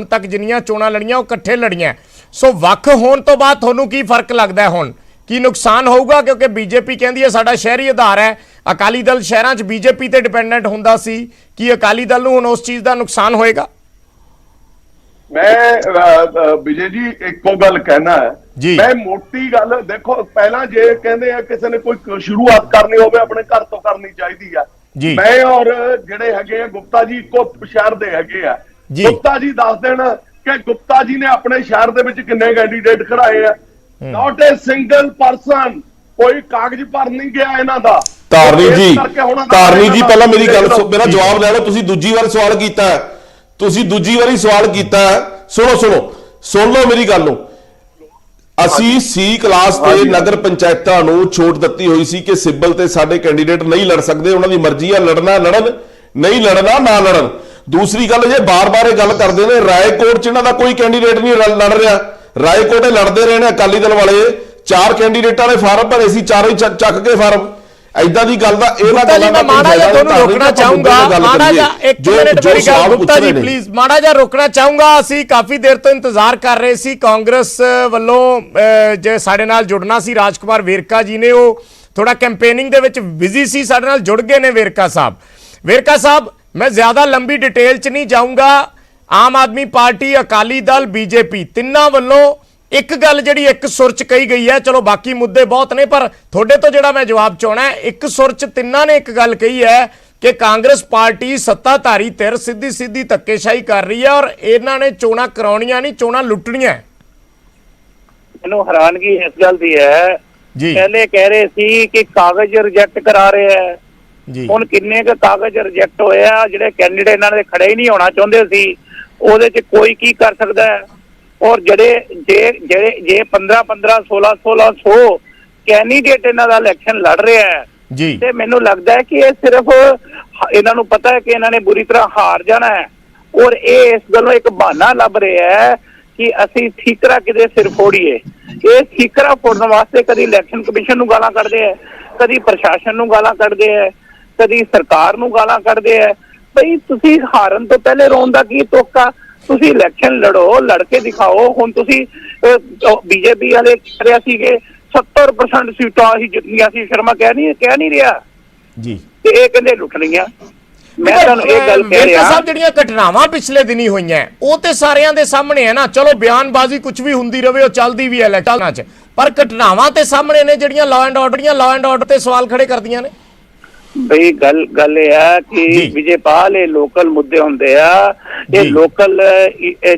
ਤੱਕ ਜਿੰਨੀਆਂ ਚੋਣਾਂ ਲੜੀਆਂ ਉਹ ਇਕੱਠੇ ਲੜੀਆਂ। ਸੋ ਵੱਖ ਹੋਣ ਤੋਂ ਬਾਅਦ ਤੁਹਾਨੂੰ ਕੀ ਫਰਕ ਲੱਗਦਾ? ਹੁਣ ਕੀ ਨੁਕਸਾਨ ਹੋਊਗਾ? ਕਿਉਂਕਿ BJP ਕਹਿੰਦੀ ਹੈ ਸਾਡਾ ਸ਼ਹਿਰੀ ਆਧਾਰ ਹੈ, ਅਕਾਲੀ ਦਲ ਸ਼ਹਿਰਾਂ 'ਚ BJP ਤੇ ਡਿਪੈਂਡੈਂਟ ਹੁੰਦਾ ਸੀ। ਕੀ ਅਕਾਲੀ ਦਲ ਨੂੰ ਹੁਣ ਉਸ ਚੀਜ਼ ਦਾ ਨੁਕਸਾਨ ਹੋਏਗਾ? ਮੈਂ ਵਿਜੇ ਜੀ ਇੱਕੋ ਗੱਲ ਕਹਿਣਾ ਹੈ, ਮੈਂ ਮੋਟੀ ਗੱਲ ਦੇਖੋ, ਪਹਿਲਾਂ ਜੇ ਕਹਿੰਦੇ ਆ ਕਿਸੇ ਨੇ ਕੋਈ ਸ਼ੁਰੂਆਤ ਕਰਨੀ ਹੋਵੇ ਆਪਣੇ ਘਰ ਤੋਂ ਕਰਨੀ ਚਾਹੀਦੀ ਆ। ਮੈਂ ਔਰ ਜਿਹੜੇ ਹੈਗੇ ਆ ਗੁਪਤਾ ਜੀ ਇੱਕੋ ਸ਼ਹਿਰ ਦੇ ਹੈਗੇ ਆ। ਗੁਪਤਾ ਜੀ ਦੱਸ ਦੇਣ ਕਿ ਗੁਪਤਾ ਜੀ ਨੇ ਆਪਣੇ ਸ਼ਹਿਰ ਦੇ ਵਿੱਚ ਕਿੰਨੇ ਕੈਂਡੀਡੇਟ ਖੜਾਏ ਆ। ਨਾਟ ਏ ਸਿੰਗਲ ਪਰਸਨ, ਕੋਈ ਕਾਗਜ਼ ਭਰ ਨਹੀਂ ਗਿਆ ਇਹਨਾਂ ਦਾ। ਧਾਰਨੀ ਜੀ ਪਹਿਲਾਂ ਮੇਰੀ ਗੱਲ ਮੇਰਾ ਜਵਾਬ ਲੈ ਲਓ। ਤੁਸੀਂ ਦੂਜੀ ਵਾਰ ਸਵਾਲ ਕੀਤਾ, ਤੁਸੀਂ ਦੂਜੀ ਵਾਰੀ ਸਵਾਲ ਕੀਤਾ। ਸੁਣ ਲਓ ਮੇਰੀ ਗੱਲ ਨੂੰ। ਅਸੀਂ C ਕਲਾਸ ਤੇ ਨਗਰ ਪੰਚਾਇਤਾਂ ਨੂੰ ਛੋਟ ਦਿੱਤੀ ਹੋਈ ਸੀ ਕਿ ਸਿੱਬਲ ਤੇ ਸਾਡੇ ਕੈਂਡੀਡੇਟ ਨਹੀਂ ਲੜ ਸਕਦੇ, ਉਹਨਾਂ ਦੀ ਮਰਜ਼ੀ ਆ, ਲੜਨਾ ਲੜਨ, ਨਹੀਂ ਲੜਨਾ ਨਾ ਲੜਨ। ਦੂਸਰੀ ਗੱਲ, ਜੇ ਬਾਰ-ਬਾਰ ਇਹ ਗੱਲ ਕਰਦੇ ਨੇ ਰਾਏਕੋਟ 'ਚ ਇਹਨਾਂ ਦਾ ਕੋਈ ਕੈਂਡੀਡੇਟ ਨਹੀਂ ਲੜ ਰਿਹਾ। ਰਾਏਕੋਟ ਲੜਦੇ ਰਹੇ ਨੇ ਅਕਾਲੀ ਦਲ ਵਾਲੇ, 4 ਕੈਂਡੀਡੇਟਾਂ ਨੇ ਫਾਰਮ ਭਰੇ ਸੀ, ਚਾਰੋਂ ਹੀ ਚੱਕ ਕੇ ਫਾਰਮ। ਐਦਾਂ ਦੀ ਗੱਲ ਦਾ ਇਹ ਨਾ ਗੁप्ता जी, मैं माड़ा जा दोनों रोकना चाहूंगा, माड़ा जा एक मिनट मेरी गल गुप्ता जी प्लीज माड़ा जा रोकना चाहूंगा। ਅਸੀਂ ਕਾਫੀ ਦੇਰ ਤੋਂ ਇੰਤਜ਼ਾਰ ਕਰ ਰਹੇ ਸੀ, ਕਾਂਗਰਸ ਵੱਲੋਂ ਜੇ ਸਾਡੇ ਨਾਲ ਜੁੜਨਾ ਸੀ ਰਾਜਕੁਮਾਰ ਵੇਰਕਾ ਜੀ ਨੇ, ਉਹ ਥੋੜਾ ਕੈਂਪੇਨਿੰਗ ਦੇ ਵਿੱਚ ਬਿਜ਼ੀ ਸੀ, ਸਾਡੇ ਨਾਲ ਜੁੜ ਗਏ ਨੇ ਵੇਰਕਾ ਸਾਹਿਬ। ਵੇਰਕਾ ਸਾਹਿਬ, मैं ज्यादा लंबी डिटेल च नहीं जाऊंगा। आम आदमी पार्टी, अकाली दल, बीजेपी तिन्ना ਵੱਲੋਂ एक गल जी एक सुर च कही गई है, चलो बाकी मुद्दे बहुत ने पर थोड़े तो जोड़ा मैं जवाब चाहना है, एक सुर च तिन्ना ने एक गल कही है कि कांग्रेस पार्टी सत्ताधारी धिर सीधी सीधी धक्केशाही कर रही है और इन्होंने चोणां कराउणियां नहीं, चोणां लुट्टणियां। मैनूं हैरानगी इस गल दी है जी, पहले कह रहे सी कि कागज रिजेक्ट करा रहे हैं जी, हुण किन्ने क कागज रिजेक्ट होए आ, जिहड़े कैंਡੀਡੇਟ इन्हां दे खड़े ही नहीं होना चाहुंदे सी, ਉਹਦੇ ਚ कोई की कर सकदा है। और जे 15-15 1600 कैंਡੀਡੇਟ इन्हां दा इलैक्शन लड़ रहे हैं जी, ते मैनूं लगदा है कि ये सिर्फ इन्हां नूं पता है कि इन्हां ने बुरी तरह हार जाना है और ये इस गल्लों एक बहाना लभ रहे है कि असीं ठीकरा किते सिर फोड़ीए। ये ठीकरा फोड़न वास्ते कदी इलैक्शन कमीशन नूं गालां कढदे है, कदी प्रशासन नूं गालां कढदे है, कदी सरकार नूं गालां कढदे है। भई तुसीं हारन तो पहले रोण दा की तुक्का, तुसीं इलैक्शन लड़ो, लड़ के दिखाओ। हुण तुसीं बीजेपी वाले कह रहे सी कि 70% सीटां असीं जितनियां सी, शर्मा कह नहीं रहा जी, ते इह कहंदे लुटणीਆਂ। मैं तुहानूं इह गल कह ਵੇਰਕਾ रहा ਸਾਹਿਬ, ਜਿਹੜੀਆਂ ਘਟਨਾਵਾਂ ਪਿਛਲੇ ਦਿਨੀ ਹੋਈਆਂ ਉਹ ਤੇ ਸਾਰਿਆਂ ਦੇ ਸਾਹਮਣੇ ਹੈ ਨਾ। ਚਲੋ ਬਿਆਨਬਾਜ਼ੀ ਕੁਝ ਵੀ ਹੁੰਦੀ ਰਵੇ, ਉਹ ਚੱਲਦੀ ਵੀ ਹੈ ਇਲੈਕਸ਼ਨਾਂ 'ਚ, ਪਰ ਘਟਨਾਵਾਂ ਤੇ ਸਾਹਮਣੇ ਨੇ ਜਿਹੜੀਆਂ ਲਾਅ ਐਂਡ ਆਰਡਰ ਤੇ ਸਵਾਲ ਖੜੇ ਕਰਦੀਆਂ ਨੇ। ਬਈ ਗੱਲ ਇਹ ਹੈ ਕਿ ਵਿਜੇਪਾਲ ਇਹ ਲੋਕਲ ਮੁੱਦੇ ਹੁੰਦੇ ਆ, ਇਹ ਲੋਕਲ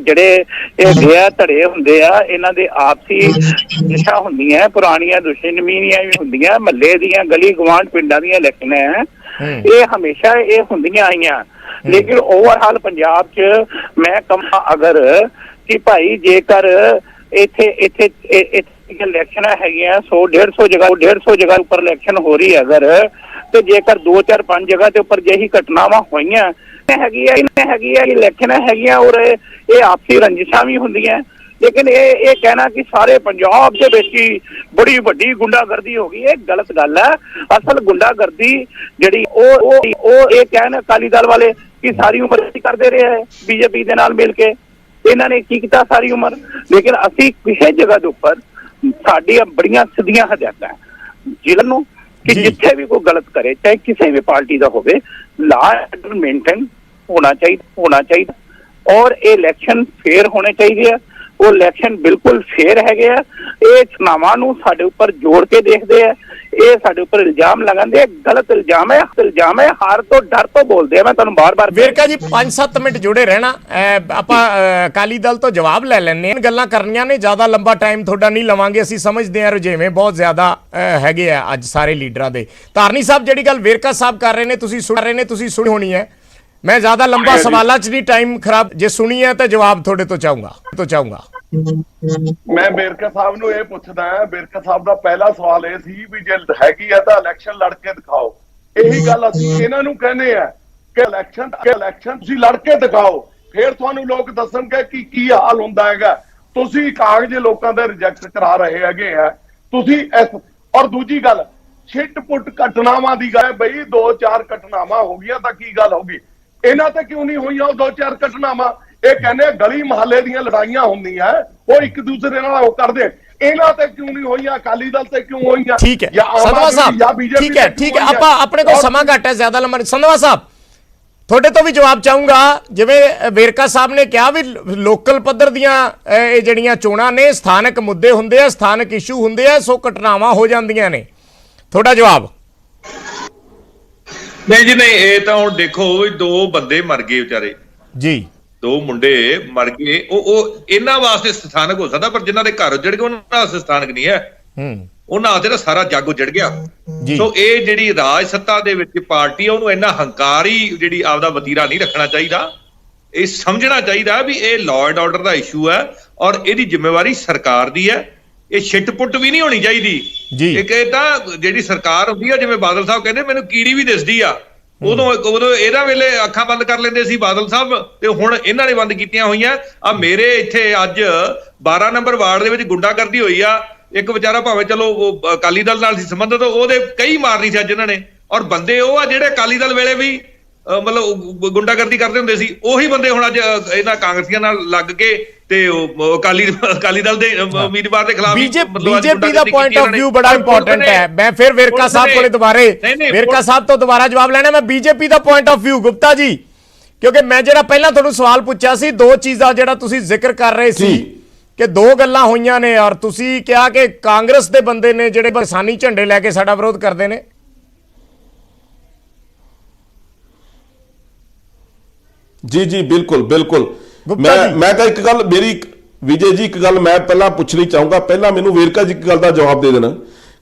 ਜਿਹੜੇ ਇਹ ਗਿਆ ਧੜੇ ਹੁੰਦੇ ਆ, ਇਹਨਾਂ ਦੇ ਆਪਸੀ ਨਿਸ਼ਾ ਹੁੰਦੀਆਂ, ਪੁਰਾਣੀਆਂ ਦੁਸ਼ਮਣੀਆਂ ਵੀ ਹੁੰਦੀਆਂ, ਮਹੱਲੇ ਦੀਆਂ, ਗਲੀ ਗਵਾਂਢ ਪਿੰਡਾਂ ਦੀਆਂ ਇਲੈਕਸ਼ਨਾਂ ਇਹ ਹਮੇਸ਼ਾ ਇਹ ਹੁੰਦੀਆਂ ਆਈਆਂ। ਲੇਕਿਨ ਓਵਰਆਲ ਪੰਜਾਬ 'ਚ ਮੈਂ ਕਹਾਂ ਅਗਰ ਕਿ ਭਾਈ ਜੇਕਰ ਇੱਥੇ ਇਲੈਕਸ਼ਨਾਂ ਹੈਗੀਆਂ 100-150 ਜਗ੍ਹਾ ਉੱਪਰ ਇਲੈਕਸ਼ਨ ਹੋ ਰਹੀ ਹੈ ਅਗਰ, ਤੇ ਜੇਕਰ 2-4-5 ਜਗ੍ਹਾ ਤੇ ਉੱਪਰ ਜਿਹੀ ਘਟਨਾਵਾਂ ਹੋਈਆਂ ਹੈਗੀਆਂ ਇਲੈਕਸ਼ਨਾਂ ਹੈਗੀਆਂ ਔਰ ਇਹ ਆਪਸੀ ਰੰਜਿਸ਼ਾਂ ਵੀ ਹੁੰਦੀਆਂ। ਲੇਕਿਨ ਇਹ ਕਹਿਣਾ ਕਿ ਸਾਰੇ ਪੰਜਾਬ ਦੇ ਵਿੱਚ ਹੀ ਬੜੀ ਵੱਡੀ ਗੁੰਡਾਗਰਦੀ ਹੋ ਗਈ, ਇਹ ਗਲਤ ਗੱਲ ਹੈ। ਅਸਲ ਗੁੰਡਾਗਰਦੀ ਜਿਹੜੀ ਉਹ ਇਹ ਕਹਿਣ ਅਕਾਲੀ ਦਲ ਵਾਲੇ ਕਿ ਸਾਰੀ ਉਮਰ ਕਰਦੇ ਰਹੇ ਹੈ ਬੀਜੇਪੀ ਦੇ ਨਾਲ ਮਿਲ ਕੇ, ਇਹਨਾਂ ਨੇ ਕੀ ਕੀਤਾ ਸਾਰੀ ਉਮਰ। ਲੇਕਿਨ ਅਸੀਂ ਕਿਸੇ ਜਗ੍ਹਾ ਦੇ ਉੱਪਰ ਸਾਡੀਆਂ ਬੜੀਆਂ ਸਿੱਧੀਆਂ ਹਦਾਇਤਾਂ ਜ਼ਿਲ੍ਹੇ ਨੂੰ ਕਿ ਜਿੱਥੇ ਵੀ ਕੋਈ ਗਲਤ ਕਰੇ, ਚਾਹੇ ਕਿਸੇ ਵੀ ਪਾਰਟੀ ਦਾ ਹੋਵੇ, ਲਾਅ ਐਂਡ ਮੇਨਟੇਨ ਹੋਣਾ ਚਾਹੀਦਾ ਔਰ ਇਹ ਇਲੈਕਸ਼ਨ ਫੇਅਰ ਹੋਣੇ ਚਾਹੀਦੇ ਆ। ਉਹ ਇਲੈਕਸ਼ਨ ਬਿਲਕੁਲ ਫੇਅਰ ਹੈਗੇ ਆ। ਇਹ ਚੁਣਾਵਾਂ ਨੂੰ ਸਾਡੇ ਉੱਪਰ ਜੋੜ ਕੇ ਦੇਖਦੇ ਆ, ਇਹ ਸਾਡੇ ਉੱਪਰ ਇਲਜ਼ਾਮ ਲਗਾਉਂਦੇ ਆ, ਗਲਤ ਇਲਜ਼ਾਮ ਹੈ, ਹਾਰ ਤੋਂ ਡਰ ਤੋਂ ਬੋਲਦੇ ਆ। ਮੈਂ ਤੁਹਾਨੂੰ ਬਾਰ-ਬਾਰ ਵੇਰਕਾ ਜੀ 5-7 ਮਿੰਟ ਜੁੜੇ ਰਹਿਣਾ, ਆਪਾਂ ਅਕਾਲੀ ਦਲ ਤੋਂ ਜਵਾਬ ਲੈ ਲੈਣੇ ਆ। ਗੱਲਾਂ ਕਰਨੀਆਂ ਨੇ, ਜ਼ਿਆਦਾ ਲੰਬਾ ਟਾਈਮ ਤੁਹਾਡਾ ਨਹੀਂ ਲਵਾਂਗੇ, ਅਸੀਂ ਸਮਝਦੇ ਹਾਂ ਰੁਝੇਵੇਂ ਬਹੁਤ ਜ਼ਿਆਦਾ ਹੈਗੇ ਆ ਅੱਜ ਸਾਰੇ ਲੀਡਰਾਂ ਦੇ। ਧਾਰਨੀ ਸਾਹਿਬ, ਜਿਹੜੀ ਗੱਲ ਵੇਰਕਾ ਸਾਹਿਬ ਕਰ ਰਹੇ ਨੇ ਤੁਸੀਂ ਸੁਣੀ ਹੋਣੀ ਹੈ। मैं ज्यादा लंबा सवालों च नहीं टाइम खराब, जे सुनी है तो जवाब थोड़े तो चाहूंगा। मैं ਵੇਰਕਾ ਸਾਹਿਬ ਨੂੰ ਇਹ ਪੁੱਛਦਾ ਹਾਂ, ਵੇਰਕਾ ਸਾਹਿਬ ਦਾ ਪਹਿਲਾ ਸਵਾਲ ਇਹ ਸੀ ਵੀ ਜੇ ਹੈਗੀ ਆ ਤਾਂ ਇਲੈਕਸ਼ਨ ਲੜ ਕੇ ਦਿਖਾਓ। ਇਹੀ ਗੱਲ ਅਸੀਂ ਇਹਨਾਂ ਨੂੰ ਕਹਿੰਦੇ ਆ ਕਿ ਇਲੈਕਸ਼ਨ ਤੁਸੀਂ ਲੜ ਕੇ ਦਿਖਾਓ, ਫਿਰ ਤੁਹਾਨੂੰ ਲੋਕ ਦੱਸਣਗੇ ਕਿ ਕੀ ਹਾਲ ਹੁੰਦਾ ਹੈਗਾ। ਤੁਸੀਂ ਕਾਗਜ਼ ਲੋਕਾਂ ਦੇ ਰਿਜੈਕਟ ਕਰਾ ਰਹੇ ਹੈਗੇ ਆ ਤੁਸੀਂ ਇਸ। ਔਰ ਦੂਜੀ ਗੱਲ, ਛਿੱਟ ਪੁੱਟ ਘਟਨਾਵਾਂ ਦੀ ਗੱਲ, ਬਈ 2-4 ਘਟਨਾਵਾਂ ਹੋ ਗਈਆਂ ਤਾਂ ਕੀ ਗੱਲ ਹੋ ਗਈ, ਇਹਨਾਂ ਤੇ ਕਿਉਂ ਨਹੀਂ ਹੋਈਆਂ ਉਹ 2-4 ਘਟਨਾਵਾਂ। ਇਹ ਕਹਿੰਦੇ ਗਲੀ ਮੁਹੱਲੇ ਦੀਆਂ ਲੜਾਈਆਂ ਹੁੰਦੀਆਂ, ਉਹ ਇੱਕ ਦੂਸਰੇ ਨਾਲ ਉਹ ਕਰਦੇ, ਇਹਨਾਂ ਤੇ ਕਿਉਂ ਨਹੀਂ ਹੋਈਆਂ, ਅਕਾਲੀ ਦਲ ਤੇ ਕਿਉਂ ਹੋਈਆਂ। ਠੀਕ ਹੈ ਸੰਧਵਾ ਸਾਹਿਬ, ਠੀਕ ਹੈ ਆਪਾਂ ਆਪਣੇ ਕੋਲ ਸਮਾਂ ਘੱਟ ਹੈ, ਜ਼ਿਆਦਾ ਲੰਮਾ। ਸੰਧਵਾ ਸਾਹਿਬ, ਤੁਹਾਡੇ ਤੋਂ ਵੀ ਜਵਾਬ ਚਾਹੂੰਗਾ। ਜਿਵੇਂ ਵੇਰਕਾ ਸਾਹਿਬ ਨੇ ਕਿਹਾ ਵੀ ਲੋਕਲ ਪੱਧਰ ਦੀਆਂ ਇਹ ਜਿਹੜੀਆਂ ਚੋਣਾਂ ਨੇ, ਸਥਾਨਕ ਮੁੱਦੇ ਹੁੰਦੇ ਆ, ਸਥਾਨਕ ਇਸ਼ੂ ਹੁੰਦੇ ਆ, ਸੋ ਘਟਨਾਵਾਂ ਹੋ ਜਾਂਦੀਆਂ ਨੇ। ਤੁਹਾਡਾ ਜਵਾਬ? ਨਹੀਂ ਜੀ ਨਹੀਂ, ਇਹ ਤਾਂ ਹੁਣ ਦੇਖੋ 2 ਬੰਦੇ ਮਰ ਗਏ ਵਿਚਾਰੇ ਜੀ, 2 ਮੁੰਡੇ ਮਰ ਗਏ। ਉਹ ਇਹਨਾਂ ਵਾਸਤੇ ਸਥਾਨਕ ਹੋ ਸਕਦਾ, ਪਰ ਜਿਨ੍ਹਾਂ ਦੇ ਘਰ ਉੱਜੜ ਗਏ ਉਹਨਾਂ ਵਾਸਤੇ ਸਥਾਨਕ ਨਹੀਂ ਹੈ। ਉਹਨਾਂ ਵਾਸਤੇ ਤਾਂ ਸਾਰਾ ਜੱਗ ਉੱਜੜ ਗਿਆ। ਸੋ ਇਹ ਜਿਹੜੀ ਰਾਜ ਸੱਤਾ ਦੇ ਵਿੱਚ ਪਾਰਟੀ ਆ, ਉਹਨੂੰ ਇੰਨਾ ਹੰਕਾਰੀ ਜਿਹੜੀ ਆਪਦਾ ਵਤੀਰਾ ਨਹੀਂ ਰੱਖਣਾ ਚਾਹੀਦਾ। ਇਹ ਸਮਝਣਾ ਚਾਹੀਦਾ ਵੀ ਇਹ law and order the issue ਹੈ ਔਰ ਇਹਦੀ ਜ਼ਿੰਮੇਵਾਰੀ ਸਰਕਾਰ ਦੀ ਹੈ। ਇਹ ਛਿੱਟ-ਪੁੱਟ ਵੀ ਨਹੀਂ ਹੋਣੀ ਚਾਹੀਦੀ। ਇਹ ਤਾਂ ਜਿਹੜੀ ਸਰਕਾਰ ਹੁੰਦੀ ਆ, ਜਿਵੇਂ ਬਾਦਲ ਸਾਹਿਬ ਕਹਿੰਦੇ ਮੈਨੂੰ ਕੀੜੀ ਵੀ ਦਿਸਦੀ ਆ, ਉਦੋਂ ਇਹਦਾ ਵੇਲੇ ਅੱਖਾਂ ਬੰਦ ਕਰ ਲੈਂਦੇ ਸੀ ਬਾਦਲ ਸਾਹਿਬ, ਤੇ ਹੁਣ ਇਹਨਾਂ ਨੇ ਬੰਦ ਕੀਤੀਆਂ ਹੋਈਆਂ। ਆ ਮੇਰੇ ਇੱਥੇ ਅੱਜ 12 ਨੰਬਰ ਵਾਰਡ ਦੇ ਵਿੱਚ ਗੁੰਡਾਗਰਦੀ ਹੋਈ ਆ, ਇੱਕ ਵਿਚਾਰਾ ਭਾਵੇਂ ਚਲੋ ਉਹ ਅਕਾਲੀ ਦਲ ਨਾਲ ਸੀ ਸੰਬੰਧਿਤ, ਉਹਦੇ ਕਈ ਮਾਰ ਨਹੀਂ ਸੀ ਅੱਜ ਇਹਨਾਂ ਨੇ। ਔਰ ਬੰਦੇ ਉਹ ਆ ਜਿਹੜੇ ਅਕਾਲੀ ਦਲ ਵੇਲੇ ਵੀ ਮਤਲਬ ਗੁੰਡਾਗਰਦੀ ਕਰਦੇ ਹੁੰਦੇ ਸੀ, ਉਹੀ ਬੰਦੇ ਹੁਣ ਅੱਜ ਇਹਨਾਂ ਕਾਂਗਰਸੀਆਂ ਨਾਲ ਲੱਗ ਕੇ ਤੇ ਉਹ ਅਕਾਲੀ ਦਲ ਦੇ ਉਮੀਦਵਾਰ ਦੇ ਖਿਲਾਫ BJP the point of view ਬੜਾ ਇੰਪੋਰਟੈਂਟ ਹੈ। ਮੈਂ ਫਿਰ ਵੇਰਕਾ ਸਾਹਿਬ ਕੋਲੇ ਦੁਬਾਰੇ ਵੇਰਕਾ ਸਾਹਿਬ ਤੋਂ ਦੁਬਾਰਾ ਜਵਾਬ ਲੈਣਾ। ਮੈਂ BJP the point of view Gupta ji, ਕਿਉਂਕਿ ਮੈਂ ਜਿਹੜਾ ਪਹਿਲਾਂ ਤੁਹਾਨੂੰ ਸਵਾਲ ਪੁੱਛਿਆ ਸੀ, ਦੋ ਚੀਜ਼ਾਂ ਜਿਹੜਾ ਤੁਸੀਂ ਜ਼ਿਕਰ ਕਰ ਰਹੇ ਸੀ ਕਿ ਦੋ ਗੱਲਾਂ ਹੋਈਆਂ ਨੇ, ਔਰ ਤੁਸੀਂ ਕਿਹਾ ਕਿ ਕਾਂਗਰਸ ਦੇ ਬੰਦੇ ਨੇ ਜਿਹੜੇ ਕਿਸਾਨੀ ਝੰਡੇ ਲੈ ਕੇ ਸਾਡਾ ਵਿਰੋਧ ਕਰਦੇ ਨੇ। ਜੀ ਜੀ ਬਿਲਕੁਲ ਬਿਲकुल। ਮੈਂ ਤਾਂ ਇੱਕ ਗੱਲ ਮੇਰੀ ਵਿਜੇ ਜੀ, ਇੱਕ ਗੱਲ ਮੈਂ ਪਹਿਲਾਂ ਪੁੱਛਣੀ ਚਾਹੂੰਗਾ। ਪਹਿਲਾਂ ਮੈਨੂੰ ਵੇਰਕਾ ਜੀ ਇੱਕ ਗੱਲ ਦਾ ਜਵਾਬ ਦੇ ਦੇਣਾ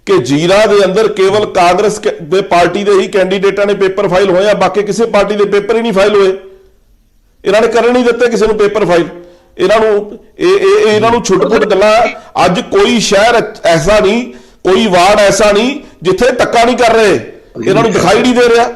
ਕਿ ਜੀਰਾ ਦੇ ਅੰਦਰ ਕੇਵਲ ਕਾਂਗਰਸ ਦੇ ਪਾਰਟੀ ਦੇ ਹੀ ਕੈਂਡੀਡੇਟਾਂ ਨੇ ਪੇਪਰ ਫਾਈਲ ਹੋਏ ਆ, ਬਾਕੀ ਕਿਸੇ ਪਾਰਟੀ ਦੇ ਪੇਪਰ ਹੀ ਨਹੀਂ ਫਾਈਲ ਹੋਏ। ਇਹਨਾਂ ਨੇ ਕਰਨ ਨਹੀਂ ਦਿੱਤੇ ਕਿਸੇ ਨੂੰ ਪੇਪਰ ਫਾਈਲ। ਇਹਨਾਂ ਨੂੰ ਛੁੱਟ-ਪੁੱਟ ਗੱਲਾਂ। ਅੱਜ ਕੋਈ ਸ਼ਹਿਰ ਐਸਾ ਨਹੀਂ, ਕੋਈ ਵਾਰਡ ਐਸਾ ਨਹੀਂ ਜਿੱਥੇ ਧੱਕਾ ਨਹੀਂ ਕਰ ਰਹੇ, ਇਹਨਾਂ ਨੂੰ ਦਿਖਾਈ ਨਹੀਂ ਦੇ ਰਿਹਾ।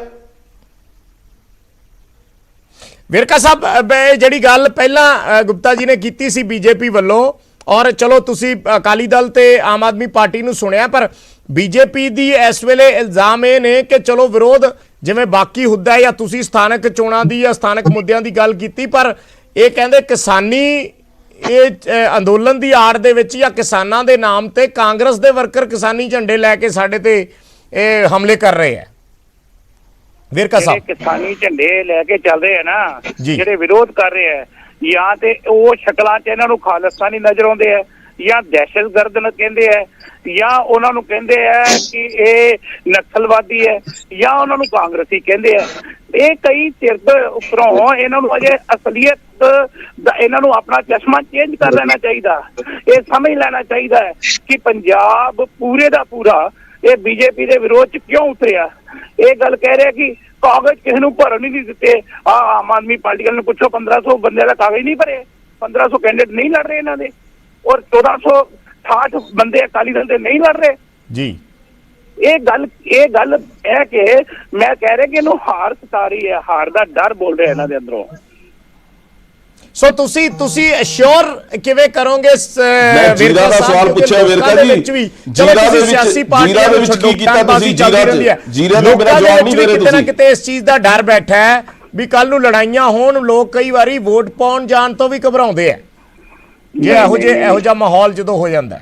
ਵੇਰਕਾ ਸਾਹਿਬ, ਜਿਹੜੀ ਗੱਲ ਪਹਿਲਾਂ ਗੁਪਤਾ ਜੀ ਨੇ ਕੀਤੀ ਸੀ ਬੀਜੇਪੀ ਵੱਲੋਂ, ਔਰ ਚਲੋ ਤੁਸੀਂ ਅਕਾਲੀ ਦਲ ਤੇ ਆਮ ਆਦਮੀ ਪਾਰਟੀ ਨੂੰ ਸੁਣਿਆ, ਪਰ ਬੀਜੇਪੀ ਦੀ ਇਸ ਵੇਲੇ ਇਲਜ਼ਾਮ ਇਹ ਨੇ ਕਿ ਚਲੋ ਵਿਰੋਧ ਜਿਵੇਂ ਬਾਕੀ ਹੁੰਦਾ ਹੈ, ਜਾਂ ਤੁਸੀਂ ਸਥਾਨਕ ਚੋਣਾਂ ਦੀ ਜਾਂ ਸਥਾਨਕ ਮੁੱਦਿਆਂ ਦੀ ਗੱਲ ਕੀਤੀ, ਪਰ ਇਹ ਕਹਿੰਦੇ ਕਿਸਾਨੀ ਇਹ ਅੰਦੋਲਨ ਦੀ ਆੜ ਦੇ ਵਿੱਚ ਜਾਂ ਕਿਸਾਨਾਂ ਦੇ ਨਾਮ ਤੇ ਕਾਂਗਰਸ ਦੇ ਵਰਕਰ ਕਿਸਾਨੀ ਝੰਡੇ ਲੈ ਕੇ ਸਾਡੇ ਤੇ ਇਹ ਹਮਲੇ ਕਰ ਰਹੇ ਹੈ। ਵੇਰਕਾ ਸਾਹਿਬ, ਕਿਸਾਨੀ ਝੰਡੇ ਲੈ ਕੇ ਚੱਲ ਰਹੇ ਆ ਨਾ, ਜੀ, ਜਿਹੜੇ ਵਿਰੋਧ ਕਰ ਰਹੇ ਆ, ਜਾਂ ਤੇ ਉਹ ਸ਼ਕਲਾਂ 'ਚ ਇਹਨਾਂ ਨੂੰ ਖਾਲਿਸਤਾਨੀ ਨਜ਼ਰ ਆਉਂਦੇ ਆ, ਜਾਂ ਦਹਿਸ਼ਤਗਰਦ ਕਹਿੰਦੇ ਆ, ਜਾਂ ਉਹਨਾਂ ਨੂੰ ਕਹਿੰਦੇ ਆ ਕਿ ਇਹ ਨਕਸਲਵਾਦੀ ਹੈ, ਜਾਂ ਉਹਨਾਂ ਨੂੰ ਕਾਂਗਰਸੀ ਕਹਿੰਦੇ ਆ। ਇਹ ਕਈ ਚਿਰ ਉੱਪਰੋਂ ਇਹਨਾਂ ਨੂੰ ਅਜੇ ਅਸਲੀਅਤ ਦਾ ਇਹਨਾਂ ਨੂੰ ਆਪਣਾ ਚਸ਼ਮਾ ਚੇਂਜ ਕਰ ਲੈਣਾ ਚਾਹੀਦਾ। ਇਹ ਸਮਝ ਲੈਣਾ ਚਾਹੀਦਾ ਹੈ ਕਿ ਪੰਜਾਬ ਪੂਰੇ ਦਾ ਪੂਰਾ ਇਹ ਬੀਜੇਪੀ ਦੇ ਵਿਰੋਧ 'ਚ ਕਿਉਂ ਉਤਰਿਆ। ਇਹ ਗੱਲ ਕਹਿ ਰਿਹਾ ਕਿ ਕਾਗਜ਼ ਕਿਸੇ ਨੂੰ ਭਰਨ ਹੀ ਨਹੀਂ ਦਿੱਤੇ। ਆਮ ਆਦਮੀ ਪਾਰਟੀ ਨੂੰ ਪੁੱਛੋ, 1500 ਬੰਦੇ ਦਾ ਕਾਗਜ਼ ਨਹੀਂ ਭਰੇ, 1500 ਕੈਂਡੀਡੇਟ ਨਹੀਂ ਲੜ ਰਹੇ ਇਹਨਾਂ ਦੇ, ਔਰ 1468 ਬੰਦੇ ਅਕਾਲੀ ਦਲ ਦੇ ਨਹੀਂ ਲੜ ਰਹੇ ਜੀ। ਇਹ ਗੱਲ ਹੈ ਕਿ ਮੈਂ ਕਹਿ ਰਿਹਾ ਕਿ ਇਹਨੂੰ ਹਾਰ ਸਤਾ ਰਹੀ ਹੈ, ਹਾਰ ਦਾ ਡਰ ਬੋਲ ਰਿਹਾ ਇਹਨਾਂ ਦੇ ਅੰਦਰੋਂ। ਸੋ ਤੁਸੀਂ ਅਸ਼ੋਰ ਕਿਵੇਂ ਕਰੋਗੇ? ਜੀਰਾ ਦਾ ਸਵਾਲ ਪੁੱਛਿਆ ਵੇਰਕਾ ਜੀ, ਜੀਰਾ ਦੇ ਸਿਆਸੀ ਪਾਰਟੀਆਂ ਦੇ ਵਿੱਚ ਕੀ ਕੀਤਾ ਤੁਸੀਂ? ਜੀਰਾ ਦਾ ਮੇਰਾ ਜਵਾਬ ਨਹੀਂ ਦੇ ਰਹੇ ਤੁਸੀਂ। ਕਿਤੇ ਇਸ ਚੀਜ਼ ਦਾ ਡਰ ਬੈਠਾ ਹੈ ਵੀ ਕੱਲ ਨੂੰ ਲੜਾਈਆਂ ਹੋਣ, ਲੋਕ ਕਈ ਵਾਰੀ ਵੋਟ ਪਾਉਣ ਜਾਣ ਤੋਂ ਵੀ ਘਬਰਾਉਂਦੇ ਆ ਜੇ ਇਹੋ ਜਿਹਾ ਮਾਹੌਲ ਜਦੋਂ ਹੋ ਜਾਂਦਾ।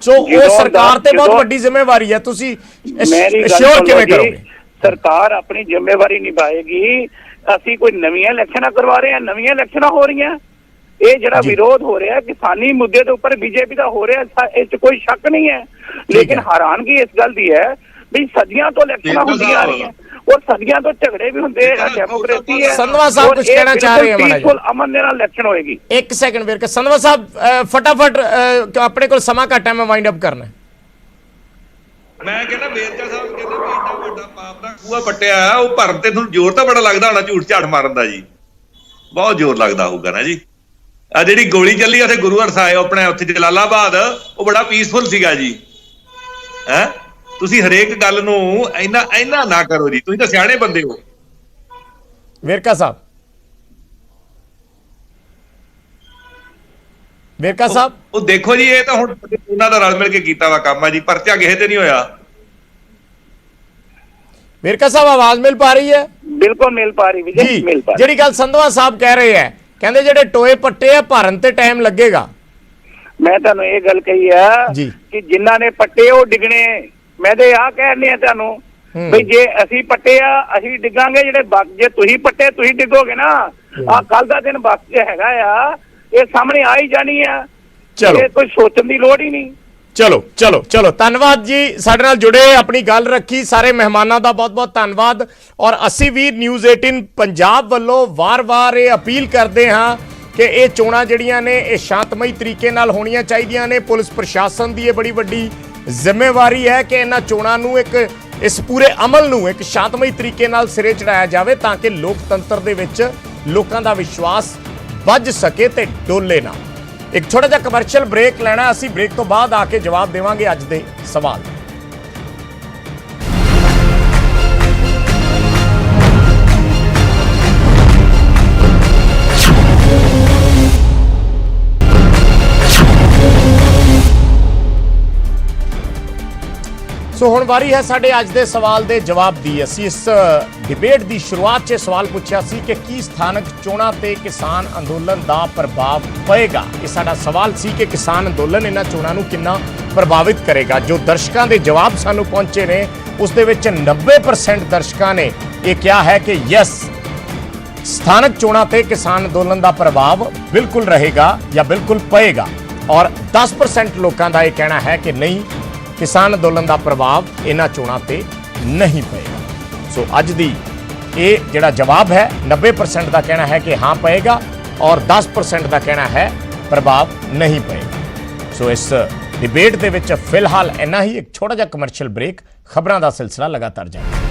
ਸੋ ਉਹ ਸਰਕਾਰ ਤੇ ਬਹੁਤ ਵੱਡੀ ਜ਼ਿੰਮੇਵਾਰੀ ਹੈ, ਤੁਸੀਂ ਅਸ਼ੋਰ ਕਿਵੇਂ ਕਰੋਗੇ? ਸਰਕਾਰ ਆਪਣੀ ਜ਼ਿੰਮੇਵਾਰੀ ਨਿਭਾਏਗੀ। ਅਸੀਂ ਕੋਈ ਨਵੀਆਂ ਇਲੈਕਸ਼ਨਾਂ ਕਰਵਾ ਰਹੇ ਹਾਂ, ਨਵੀਆਂ ਇਲੈਕਸ਼ਨਾਂ ਹੋ ਰਹੀਆਂ। ਇਹ ਜਿਹੜਾ ਵਿਰੋਧ ਹੋ ਰਿਹਾ ਕਿਸਾਨੀ ਮੁੱਦੇ ਦੇ ਉੱਪਰ ਬੀਜੇਪੀ ਦਾ ਹੋ ਰਿਹਾ, ਇਸ 'ਚ ਕੋਈ ਸ਼ੱਕ ਨਹੀਂ ਹੈ। ਲੇਕਿਨ ਹੈਰਾਨਗੀ ਇਸ ਗੱਲ ਦੀ ਹੈ ਵੀ ਸਦੀਆਂ ਤੋਂ ਇਲੈਕਸ਼ਨਾਂ ਹੁੰਦੀਆਂ ਆ ਰਹੀਆਂ, ਔਰ ਸਦੀਆਂ ਤੋਂ ਝਗੜੇ ਵੀ ਹੁੰਦੇ ਆ, ਡੈਮੋਕ੍ਰੇਸੀ ਹੈ। ਸੰਧਵਾ ਸਾਹਿਬ ਕੁਝ ਕਹਿਣਾ ਚਾਹ ਰਹੇ ਹਨ? ਬਿਲਕੁਲ ਅਮਨ ਦੇ ਨਾਲ ਇਲੈਕਸ਼ਨ ਹੋਏਗੀ। ਇੱਕ ਸੈਕਿੰਡ ਵੇਰਕਾ। ਸੰਧਵਾ ਸਾਹਿਬ ਫਟਾਫਟ, ਆਪਣੇ ਕੋਲ ਸਮਾਂ ਘੱਟ ਹੈ, ਮੈਂ ਵਾਈਂਡ ਅਪ ਕਰਨਾ। ਮੈਂ ਕਹਿੰਦਾ ਵੇਰਕਾ ਸਾਹਿਬ ਕਹਿੰਦੇ ਵੀ ਇੰਨਾ ਵੱਡਾ ਪਾਪ ਦਾ ਖੂਹਾ ਪੱਟਿਆ, ਉਹ ਭਰਨ ਤੇ ਤੁਹਾਨੂੰ ਜ਼ੋਰ ਤਾਂ ਬੜਾ ਲੱਗਦਾ ਹੋਣਾ ਝੂਠ ਝਾੜ ਮਾਰਨ ਦਾ ਜੀ, ਬਹੁਤ ਜ਼ੋਰ ਲੱਗਦਾ ਹੋਊਗਾ ਨਾ ਜੀ। ਆ ਜਿਹੜੀ ਗੋਲੀ ਚੱਲੀ ਉੱਥੇ ਗੁਰੂ ਹਰ ਸਾਹਿਬ ਆਪਣੇ ਉੱਥੇ ਜਲਾਲਾਬਾਦ, ਉਹ ਬੜਾ ਪੀਸਫੁਲ ਸੀਗਾ ਜੀ। ਹੈ ਤੁਸੀਂ ਹਰੇਕ ਗੱਲ ਨੂੰ ਇੰਨਾ ਨਾ ਕਰੋ ਜੀ, ਤੁਸੀਂ ਤਾਂ ਸਿਆਣੇ ਬੰਦੇ ਹੋ। ਵੇਰਕਾ ਸਾਹਿਬ, ਵੇਰਕਾ ਸਾਹਿਬ, ਉਹ ਦੇਖੋ ਜੀ, ਇਹ ਤਾਂ ਹੁਣ ਉਹਨਾਂ ਦਾ ਰਲ ਮਿਲ ਕੇ ਕੀਤਾ ਵਾ ਕੰਮ ਆ ਜੀ, ਪਰਚਾ ਕਿਸੇ ਤੇ ਨਹੀਂ ਹੋਇਆ। ਵੇਰਕਾ ਸਾਹਿਬ ਆਵਾਜ਼ ਮਿਲ ਪਾ ਰਹੀ ਹੈ? ਬਿਲਕੁਲ ਮਿਲ ਪਾ ਰਹੀ ਵਿਜੇ, ਮਿਲ ਪਾ ਰਹੀ। ਜਿਹੜੀ ਗੱਲ ਸੰਧਵਾ ਸਾਹਿਬ ਕਹਿ ਰਹੇ ਹੈ, ਕਹਿੰਦੇ ਜਿਹੜੇ ਟੋਏ ਪੱਟੇ ਆ ਭਰਨ ਤੇ ਟਾਈਮ ਲੱਗੇਗਾ। ਮੈਂ ਤੁਹਾਨੂੰ ਇਹ ਗੱਲ ਕਹੀ ਆ ਕਿ ਜਿਨ੍ਹਾਂ ਨੇ ਪੱਟੇ ਉਹ ਡਿੱਗਣੇ। ਮੈਂ ਤੇ ਆਹ ਕਹਿਣੇ ਆ ਤੁਹਾਨੂੰ ਵੀ ਜੇ ਅਸੀਂ ਪੱਟੇ ਆ ਅਸੀਂ ਡਿੱਗਾਂਗੇ, ਜਿਹੜੇ ਜੇ ਤੁਸੀਂ ਪੱਟੇ ਤੁਸੀਂ ਡਿੱਗੋਗੇ ਨਾ। ਆਹ ਕੱਲ ਦਾ ਦਿਨ ਬਾਕੀ ਹੈਗਾ ਆ, ਇਹ ਸਾਹਮਣੇ ਆ ਹੀ ਜਾਣੀ ਆ। ਚਲੋ, ਕੋਈ ਸੋਚਣ ਦੀ ਲੋੜ ਹੀ ਨਹੀਂ। ਚਲੋ ਧੰਨਵਾਦ ਜੀ, ਸਾਡੇ ਨਾਲ ਜੁੜੇ, ਆਪਣੀ ਗੱਲ ਰੱਖੀ। ਸਾਰੇ ਮਹਿਮਾਨਾਂ ਦਾ ਬਹੁਤ-ਬਹੁਤ ਧੰਨਵਾਦ। ਔਰ ਅਸੀਂ ਵੀ ਨਿਊਜ਼ 18 ਪੰਜਾਬ ਵੱਲੋਂ ਵਾਰ-ਵਾਰ ਇਹ ਅਪੀਲ ਕਰਦੇ ਹਾਂ ਕਿ ਇਹ ਚੋਣਾਂ ਜਿਹੜੀਆਂ ਨੇ ਇਹ ਸ਼ਾਂਤਮਈ ਤਰੀਕੇ ਨਾਲ ਹੋਣੀਆਂ ਚਾਹੀਦੀਆਂ ਨੇ। ਪੁਲਿਸ ਪ੍ਰਸ਼ਾਸਨ ਦੀ ਇਹ ਬੜੀ ਵੱਡੀ ਜ਼ਿੰਮੇਵਾਰੀ ਹੈ ਕਿ ਇਹਨਾਂ ਚੋਣਾਂ ਨੂੰ ਇਸ ਪੂਰੇ ਅਮਲ ਨੂੰ ਇੱਕ ਸ਼ਾਂਤਮਈ ਤਰੀਕੇ ਨਾਲ ਸਿਰੇ ਚੜਾਇਆ ਜਾਵੇ, ਤਾਂ ਕਿ ਲੋਕਤੰਤਰ ਦੇ ਵਿੱਚ ਲੋਕਾਂ ਦਾ ਵਿਸ਼ਵਾਸ ਵੱਜ ਸਕੇ ਤੇ ਡੋਲੇ ਨਾ। ਇੱਕ ਛੋਟਾ ਜਿਹਾ ਕਮਰਸ਼ੀਅਲ ਬ੍ਰੇਕ ਲੈਣਾ, ਅਸੀਂ ਬ੍ਰੇਕ ਤੋਂ ਬਾਅਦ ਆ ਕੇ ਜਵਾਬ ਦੇਵਾਂਗੇ ਅੱਜ ਦੇ ਸਵਾਲ। ਸੋ ਹੁਣ ਵਾਰੀ ਹੈ ਸਾਡੇ ਅੱਜ ਦੇ ਸਵਾਲ ਦੇ ਜਵਾਬ ਦੀ। ਅਸੀਂ ਇਸ ਡਿਬੇਟ ਦੀ ਸ਼ੁਰੂਆਤ 'ਚ ਸਵਾਲ ਪੁੱਛਿਆ ਸੀ ਕਿ ਕੀ ਸਥਾਨਕ ਚੋਣਾਂ ਤੇ ਕਿਸਾਨ ਅੰਦੋਲਨ ਦਾ ਪ੍ਰਭਾਵ ਪਏਗਾ। ਇਹ ਸਾਡਾ ਸਵਾਲ ਸੀ ਕਿ ਕਿਸਾਨ ਅੰਦੋਲਨ ਇਹਨਾਂ ਚੋਣਾਂ ਨੂੰ ਕਿੰਨਾ ਪ੍ਰਭਾਵਿਤ ਕਰੇਗਾ। ਜੋ ਦਰਸ਼ਕਾਂ ਦੇ ਜਵਾਬ ਸਾਨੂੰ ਪਹੁੰਚੇ ਨੇ ਉਸ ਦੇ ਵਿੱਚ 90% ਦਰਸ਼ਕਾਂ ਨੇ ਇਹ ਕਿਹਾ ਹੈ ਕਿ ਯੈਸ, ਸਥਾਨਕ ਚੋਣਾਂ ਤੇ ਕਿਸਾਨ ਅੰਦੋਲਨ ਦਾ ਪ੍ਰਭਾਵ ਬਿਲਕੁਲ ਰਹੇਗਾ ਜਾਂ ਬਿਲਕੁਲ ਪਏਗਾ, ਔਰ 10% ਲੋਕਾਂ ਦਾ ਇਹ ਕਹਿਣਾ ਹੈ ਕਿ ਨਹੀਂ, ਕਿਸਾਨ ਅੰਦੋਲਨ ਦਾ ਪ੍ਰਭਾਵ ਇਹਨਾਂ ਚੋਣਾਂ ਤੇ ਨਹੀਂ ਪਏਗਾ। ਸੋ ਅੱਜ ਦੀ ਇਹ ਜਿਹੜਾ ਜਵਾਬ ਹੈ 90% ਦਾ ਕਹਿਣਾ ਹੈ ਕਿ ਹਾਂ ਪਏਗਾ, ਔਰ 10% ਦਾ ਕਹਿਣਾ ਹੈ ਪ੍ਰਭਾਵ ਨਹੀਂ ਪਏਗਾ। ਸੋ ਇਸ ਡਿਬੇਟ ਦੇ ਵਿੱਚ ਫਿਲਹਾਲ ਇੰਨਾ ਹੀ। ਇੱਕ ਛੋਟਾ ਜਿਹਾ ਕਮਰਸ਼ੀਅਲ ਬ੍ਰੇਕ, ਖਬਰਾਂ ਦਾ ਸਿਲਸਿਲਾ ਲਗਾਤਾਰ ਜਾਰੀ।